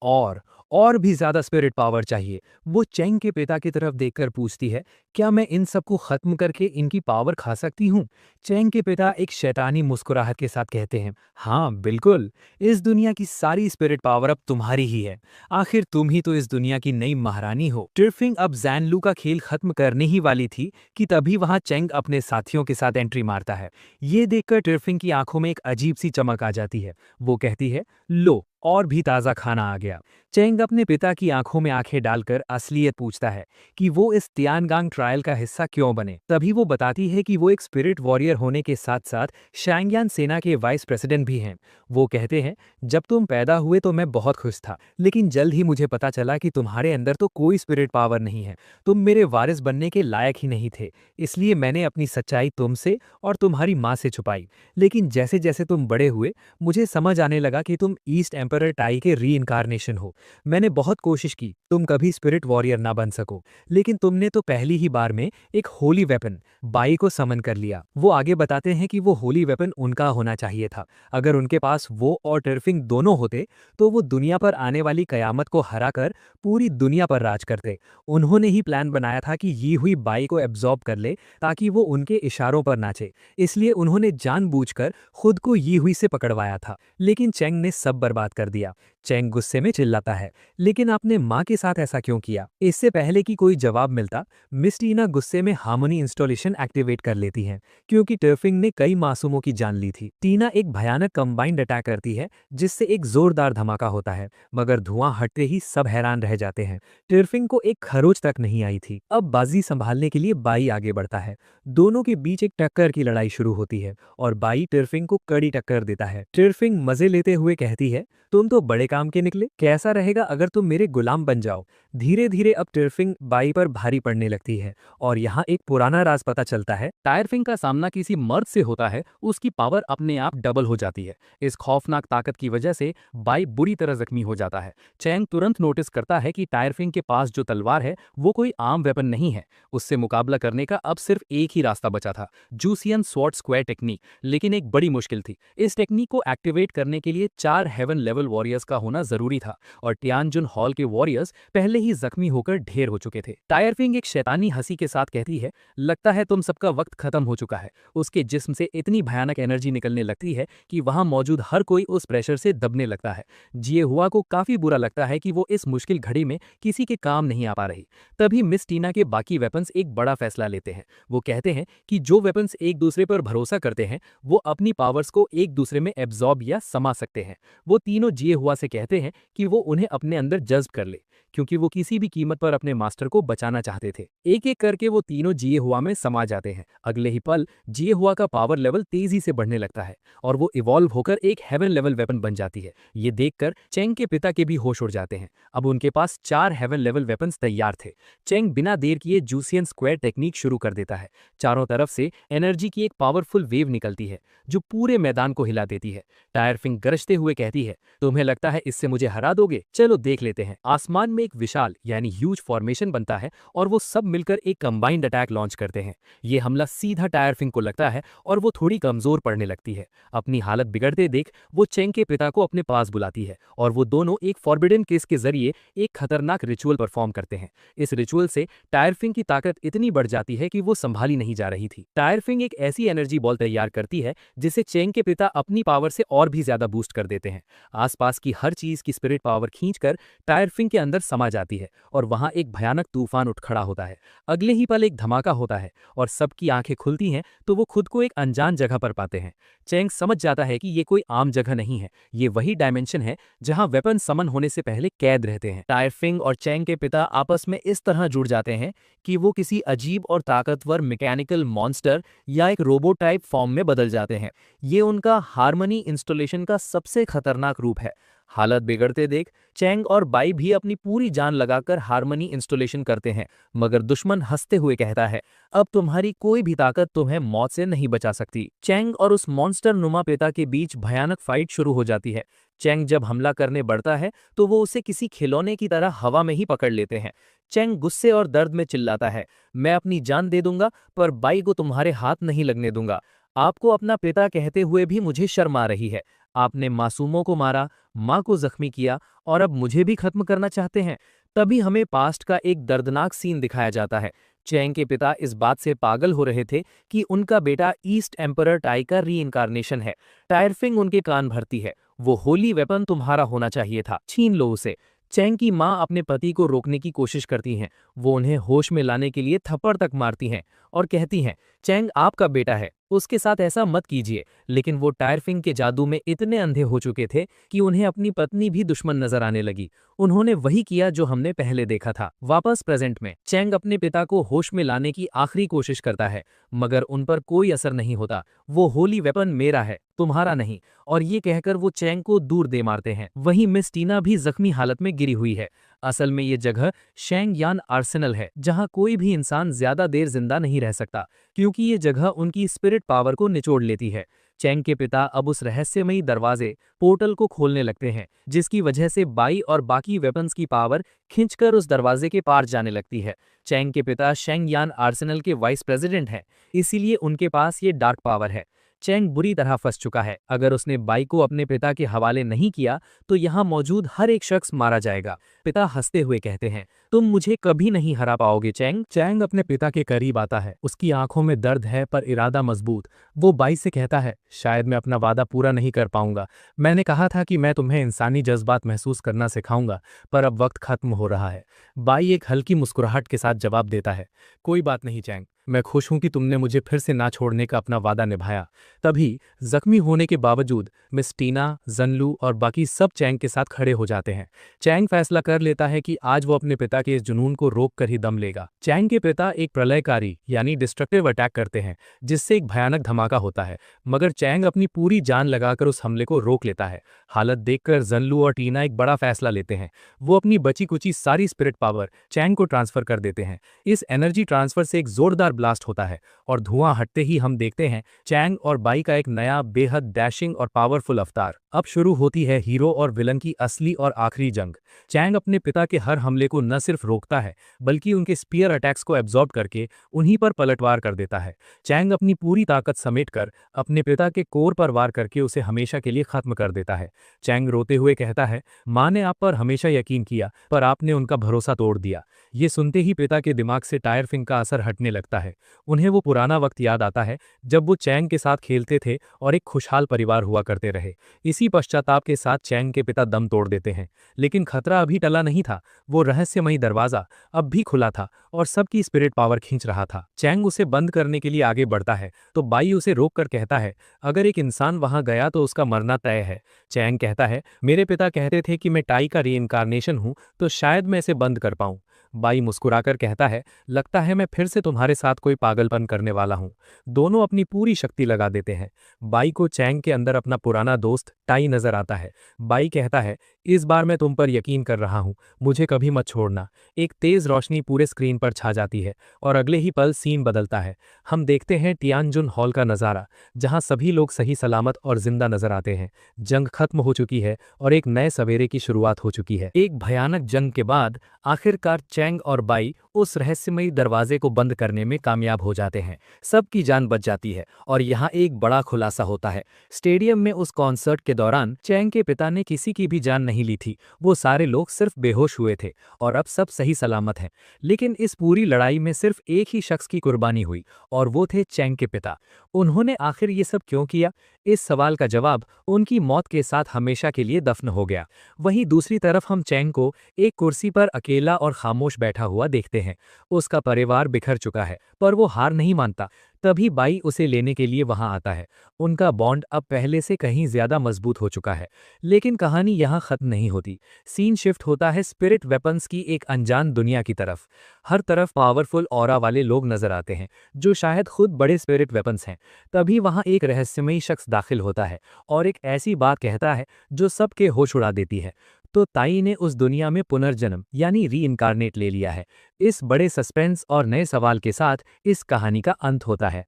और भी ज्यादा स्पिरिट पावर चाहिए। वो चेंग के पिता की तरफ देखकर पूछती है, क्या मैं इन सबको खत्म करके इनकी पावर खा सकती हूँ? चेंग के पिता एक शैतानी मुस्कुराहट के साथ कहते हैं, हाँ बिल्कुल, इस दुनिया की सारी स्पिरिट पावर अब तुम्हारी ही है। आखिर तुम ही तो इस दुनिया की नई महारानी हो। टिरफिंग अब जैनलू का खेल खत्म करने ही वाली थी कि तभी वहां चेंग अपने साथियों के साथ एंट्री मारता है। ये देखकर टिरफिंग की आंखों में एक अजीब सी चमक आ जाती है। वो कहती है, लो, और भी ताज़ा खाना आ गया। चेंग अपने पिता की आंखों में आंखें डालकर असलियत पूछता है कि वो इस तियानगांग ट्रायल का हिस्सा क्यों बने। तभी वो बताती है कि वो एक स्पिरिट वॉरियर होने के साथ साथ शांगयान सेना के वाइस प्रेसिडेंट भी हैं। वो कहते हैं, जब तुम पैदा हुए तो मैं बहुत खुश था, लेकिन जल्द ही मुझे पता चला कि तुम्हारे अंदर तो कोई स्पिरिट पावर नहीं है। तुम मेरे वारिस बनने के लायक ही नहीं थे, इसलिए मैंने अपनी सच्चाई तुमसे और तुम्हारी माँ से छुपाई। लेकिन जैसे जैसे तुम बड़े हुए, मुझे समझ आने लगा कि तुम ईस्ट एम्परर टाई के री इनकारनेशन हो। मैंने बहुत कोशिश की तुम कभी स्पिरिट वॉरियर ना बन सको, लेकिन तुमने तो पहली ही बार में एक होली वेपन बाई को समन कर लिया। वो आगे बताते हैं कि वो होली वेपन उनका होना चाहिए था। अगर उनके पास वो और टिरफिंग दोनों होते तो वो दुनिया पर आने वाली कयामत को हराकर पूरी दुनिया पर राज करते। उन्होंने ही प्लान बनाया था कि यी हुई बाई को एब्जॉर्ब कर ले ताकि वो उनके इशारों पर नाचे। इसलिए उन्होंने जानबूझकर खुद को यी हुई से पकड़वाया था। लेकिन चेंग ने सब बर्बाद कर दिया। चेंग गुस्से में चिल्लाता है, लेकिन आपने माँ के साथ ऐसा क्यों किया? इससे पहले कि कोई जवाब मिलता, मिस टीना गुस्से में हार्मोनी इंस्टॉलेशन एक्टिवेट कर लेती हैं, क्योंकि टिरफिंग ने कई मासूमों की जान ली थी। टीना एक भयानक कंबाइंड अटैक करती है जिससे एक जोरदार धमाका होता है, मगर धुआं हटते ही सब हैरान रह जाते हैं। टिरफिंग को एक खरोच तक नहीं आई थी। अब बाजी संभालने के लिए बाई आगे बढ़ता है। दोनों के बीच एक टक्कर की लड़ाई शुरू होती है और बाई टिरफिंग को कड़ी टक्कर देता है। टिरफिंग मजे लेते हुए कहती है, तुम तो बड़े काम के निकले, कैसा रहेगा अगर तुम मेरे गुलाम बन जाओ। धीरे धीरे अब टिरफिंग बाई पर भारी पड़ने लगती है और यहाँ एक पुराना राज पता चलता है। टायरफिंग का सामना किसी मर्द से होता है, उसकी पावर अपने आप डबल हो जाती है। इस खौफनाक ताकत की वजह से बाई बुरी तरह जख्मी हो जाता है। चैंग तुरंत नोटिस करता है कि टायरफिंग के पास जो तलवार है वो कोई आम वेपन नहीं है। उससे मुकाबला करने का अब सिर्फ एक ही रास्ता बचा था, जूसियन स्वॉर्ड स्क्वायर टेक्निक। लेकिन एक बड़ी मुश्किल थी। इस टेक्निक को एक्टिवेट करने के लिए 4 हेवन लेवल वॉरियर्स का होना जरूरी था और टियानजुन हॉल के वॉरियर्स पहले ही जख्मी होकर ढेर हो चुके थे। टायरफिंग एक शैतानी हंसी के साथ कहती है, लगता है तुम सबका वक्त खत्म हो चुका है। उसके जिस्म से इतनी भयानक एनर्जी निकलने लगती है कि वहां मौजूद हर कोई उस प्रेशर से दबने लगता है। जिए हुआ को काफी बुरा लगता है कि वो इस मुश्किल घड़ी में किसी के काम नहीं आ पा रही। तभी मिस टीना के बाकी वेपन्स एक बड़ा फैसला लेते हैं। वो कहते हैं कि जो वेपन्स एक दूसरे पर भरोसा करते हैं वो अपनी पावर्स को एक दूसरे में एब्जॉर्ब या समा सकते हैं। वो तीनों जिए हुआ से कहते हैं कि वो उन्हें अपने अंदर जज्ब कर ले, क्योंकि वो किसी भी कीमत पर अपने मास्टर को बचाना चाहते थे। एक एक करके वो तीनों जिए हुआ में समा जाते हैं। अगले ही पल जिए हुआ का पावर लेवल तेजी से बढ़ने लगता है और वो इवॉल्व होकर एक हेवन लेवल वेपन बन जाती है। ये देखकर चेंग के पिता के भी होश उड़ जाते हैं। अब उनके पास 4 हेवन लेवल वेपन्स तैयार थे। चेंग बिना देर किए जूसियन स्क्वायर टेक्निक शुरू कर देता है। चारों तरफ से एनर्जी की एक पावरफुल वेव निकलती है जो पूरे मैदान को हिला देती है। टायरफिंग गरजते हुए कहती है, तुम्हें लगता है इससे मुझे हरा दोगे? चलो देख लेते हैं। आसमान में एक विशाल यानी ह्यूज फॉर्मेशन बनता है और वो सब मिलकर एक कंबाइंड अटैक लॉन्च करते हैं। ये हमला सीधा टायरफिंग को लगता है और वो थोड़ी कमजोर पड़ने लगती है। अपनी हालत बिगड़ते देख वो चेंग के पिता को अपने पास बुलाती है और वो दोनों एक फॉरबिडन किस के जरिए एक खतरनाक रिचुअल परफॉर्म करते हैं। इस रिचुअल से टायरफिंग की ताकत इतनी बढ़ जाती है कि वो संभाली नहीं जा रही थी। टायरफिंग एक ऐसी एनर्जी बॉल तैयार करती है जिसे चेंग के पिता अपनी पावर से और भी ज्यादा बूस्ट कर देते हैं। आसपास की हर चीज की स्पिरिट पावर खींचकर टायरफिंग के अंदर समा जाती है और वहां एक भयानक तूफान उठ खड़ा होता है। अगले ही पल एक धमाका होता है और सबकी आंखें खुलती हैं तो वो खुद को एक अनजान जगह पर पाते हैं। चेंग समझ जाता है कि ये कोई आम जगह नहीं है, ये वही डायमेंशन है जहां वेपन समन होने से पहले कैद रहते हैं। टायरफिंग और चेंग के पिता आपस में इस तरह जुड़ जाते हैं कि वो किसी अजीब और ताकतवर मैकेनिकल मॉन्स्टर या एक रोबोट टाइप फॉर्म में बदल जाते हैं। ये उनका हार्मनी इंस्टॉलेशन का सबसे खतरनाक रूप है। हालत बिगड़ते देख चेंग और बाई भी अपनी पूरी जान लगाकर हार्मनी इंस्टॉलेशन करते हैं, मगर दुश्मन हंसते हुए कहता है, अब तुम्हारी कोई भी ताकत तुम्हें मौत से नहीं बचा सकती। चेंग और उस मॉन्स्टर नुमा पिता के बीच भयानक फाइट शुरू हो जाती है। चेंग जब हमला करने बढ़ता है तो वो उसे किसी खिलौने की तरह हवा में ही पकड़ लेते हैं। चेंग गुस्से और दर्द में चिल्लाता है, मैं अपनी जान दे दूंगा पर बाई को तुम्हारे हाथ नहीं लगने दूंगा। आपको अपना पिता कहते हुए भी मुझे शर्म आ रही है। आपने मासूमों को मारा, माँ को जख्मी किया और अब मुझे भी खत्म करना चाहते हैं। तभी हमें पास्ट का एक दर्दनाक सीन दिखाया जाता है। चैंग के पिता इस बात से पागल हो रहे थे कि उनका बेटा ईस्ट एम्परर टाई का रीइंकारनेशन है। टायरफिंग उनके कान भरती है, वो होली वेपन तुम्हारा होना चाहिए था, छीन लो उसे। चैंग की माँ अपने पति को रोकने की कोशिश करती हैं। वो उन्हें होश में लाने के लिए थप्पड़ तक मारती हैं और कहती हैं, चैंग आपका बेटा है, उसके साथ ऐसा मत कीजिए। लेकिन वो टायरफिंग के जादू में इतने अंधे हो चुके थे कि उन्हें अपनी पत्नी भी दुश्मन नजर आने लगी। उन्होंने वही किया जो हमने पहले देखा था। वापस प्रेजेंट में चैंग अपने पिता को होश में लाने की आखिरी कोशिश करता है, मगर उन पर कोई असर नहीं होता। वो होली वेपन मेरा है, तुम्हारा नहीं, और ये कहकर वो चैंग को दूर दे मारते हैं। वहीं मिस टीना भी जख्मी हालत में गिरी हुई है। असल में ये जगह शेंग यान आर्सेनल है, जहां कोई भी इंसान ज्यादा देर जिंदा नहीं रह सकता, क्योंकि ये जगह उनकी स्पिरिट पावर को निचोड़ लेती है। चैंग के पिता अब उस रहस्यमयी दरवाजे पोर्टल को खोलने लगते हैं, जिसकी वजह से बाई और बाकी वेपन्स की पावर खींचकर उस दरवाजे के पार जाने लगती है। चैंग के पिता शेंग यान आर्सेनल के वाइस प्रेसिडेंट हैं, इसीलिए उनके पास ये डार्क पावर है। चैंग बुरी तरह फंस चुका है। अगर उसने बाई को अपने पिता के हवाले नहीं किया तो यहाँ मौजूद हर एक शख्स मारा जाएगा। पिता हंसते हुए कहते हैं, तुम मुझे कभी नहीं हरा पाओगे चैंग। चैंग अपने पिता के करीब आता है। उसकी आंखों में दर्द है पर इरादा मजबूत। वो बाई से कहता है, शायद मैं अपना वादा पूरा नहीं कर पाऊंगा। मैंने कहा था कि मैं तुम्हें इंसानी जज्बात महसूस करना सिखाऊंगा, पर अब वक्त खत्म हो रहा है। बाई एक हल्की मुस्कुराहट के साथ जवाब देता है, कोई बात नहीं चैंग, मैं खुश हूं कि तुमने मुझे फिर से ना छोड़ने का अपना वादा निभाया। तभी जख्मी होने के बावजूद मिस टीना, जन्लू और बाकी सब चैंग के साथ खड़े हो जाते हैं। चैंग फैसला कर लेता है कि आज वो अपने पिता के इस जुनून को रोक कर ही दम लेगा। चैंग के पिता एक प्रलयकारी यानी डिस्ट्रक्टिव अटैक करते हैं, जिससे एक भयानक धमाका होता है, मगर चैंग अपनी पूरी जान लगाकर उस हमले को रोक लेता है। हालत देखकर जन्लू और टीना एक बड़ा फैसला लेते हैं। वो अपनी बची कुची सारी स्पिरिट पावर चैंग को ट्रांसफर कर देते हैं। इस एनर्जी ट्रांसफर से एक जोरदार ब्लास्ट होता है और धुआं हटते ही हम देखते हैं चैंग और बाई का एक नया बेहद डैशिंग और पावरफुल अवतार। अब शुरू होती है हीरो और विलन की असली और आखिरी जंग। चैंग अपने पिता के हर हमले को न सिर्फ रोकता है, बल्कि उनके स्पीयर अटैक्स को एब्जॉर्ब करके उन्हीं पर पलटवार कर देता है। चैंग अपनी पूरी ताकत समेटकर अपने पिता के कोर पर वार करके उसे हमेशा के लिए खत्म कर देता है। चैंग रोते हुए कहता है, माँ ने आप पर हमेशा यकीन किया, पर आपने उनका भरोसा तोड़ दिया। ये सुनते ही पिता के दिमाग से टायरफिंग का असर हटने लगता है। उन्हें वो पुराना वक्त याद आता है जब वो चैंग के साथ खेलते थे और एक खुशहाल परिवार हुआ करते रहे। इसी पश्चाताप के साथ चैंग के पिता दम तोड़ देते हैं, लेकिन खतरा अभी टला नहीं था। वो रहस्यमयी दरवाजा अब भी खुला था और सबकी स्पिरिट पावर खींच रहा था। चैंग उसे बंद करने के लिए आगे बढ़ता है तो बाई उसे रोक कर कहता है, अगर एक इंसान वहां गया तो उसका मरना तय है। चैंग कहता है, मेरे पिता कहते थे कि मैं टाई का रीइंकारनेशन हूं, तो शायद मैं इसे बंद कर पाऊं। बाई मुस्कुराकर कहता है, लगता है मैं फिर से तुम्हारे साथ कोई पागलपन करने वाला हूं। दोनों अपनी पूरी शक्ति लगा देते हैं। बाई को चैंग के अंदर अपना पुराना दोस्त टाई नजर आता है। बाई कहता है, इस बार मैं तुम पर यकीन कर रहा हूं, मुझे कभी मत छोड़ना। एक तेज रोशनी पूरे स्क्रीन पर छा जाती है और अगले ही पल सीन बदलता है। हम देखते हैं टियानजुन हॉल का नजारा, जहां सभी लोग सही सलामत और जिंदा नजर आते हैं। जंग खत्म हो चुकी है और एक नए सवेरे की शुरुआत हो चुकी है। एक भयानक जंग के बाद आखिरकार चैंग और बाई उस रहस्यमयी दरवाजे को बंद करने में कामयाब हो जाते हैं। सबकी जान बच जाती है और यहाँ एक बड़ा खुलासा होता है। स्टेडियम में उस कॉन्सर्ट के दौरान चैंग के पिता ने किसी की भी जान नहीं ली थी। वो सारे लोग सिर्फ बेहोश हुए थे और अब सब सही सलामत हैं। लेकिन इस पूरी लड़ाई में सिर्फ एक ही शख्स की कुर्बानी हुई और वो थे चैंग के पिता। उन्होंने आखिर ये सब क्यों किया? इस सवाल का जवाब उनकी मौत के साथ हमेशा के लिए दफन हो गया। वहीं दूसरी तरफ हम चैंग को एक कुर्सी पर अकेला और खामोश बैठा हुआ देखते हैं। उसका परिवार बिखर चुका है, पर वो हार नहीं मानता। तभी बाई उसे लेने के लिए वहां आता है। उनका बॉन्ड अब पहले से कहीं ज्यादा मजबूत हो चुका है। लेकिन कहानी यहाँ खत्म नहीं होती। सीन शिफ्ट होता है स्पिरिट वेपन्स की एक अनजान दुनिया की तरफ। हर तरफ पावरफुल ऑरा वाले लोग नजर आते हैं, जो शायद खुद बड़े स्पिरिट वेपन्स हैं। तभी वहां एक रहस्यमयी शख्स दाखिल होता है और एक ऐसी बात कहता है जो सबके होश उड़ा देती है। तो ताई ने उस दुनिया में पुनर्जन्म यानी री इनकारनेट ले लिया है। इस बड़े सस्पेंस और नए सवाल के साथ इस कहानी का अंत होता है।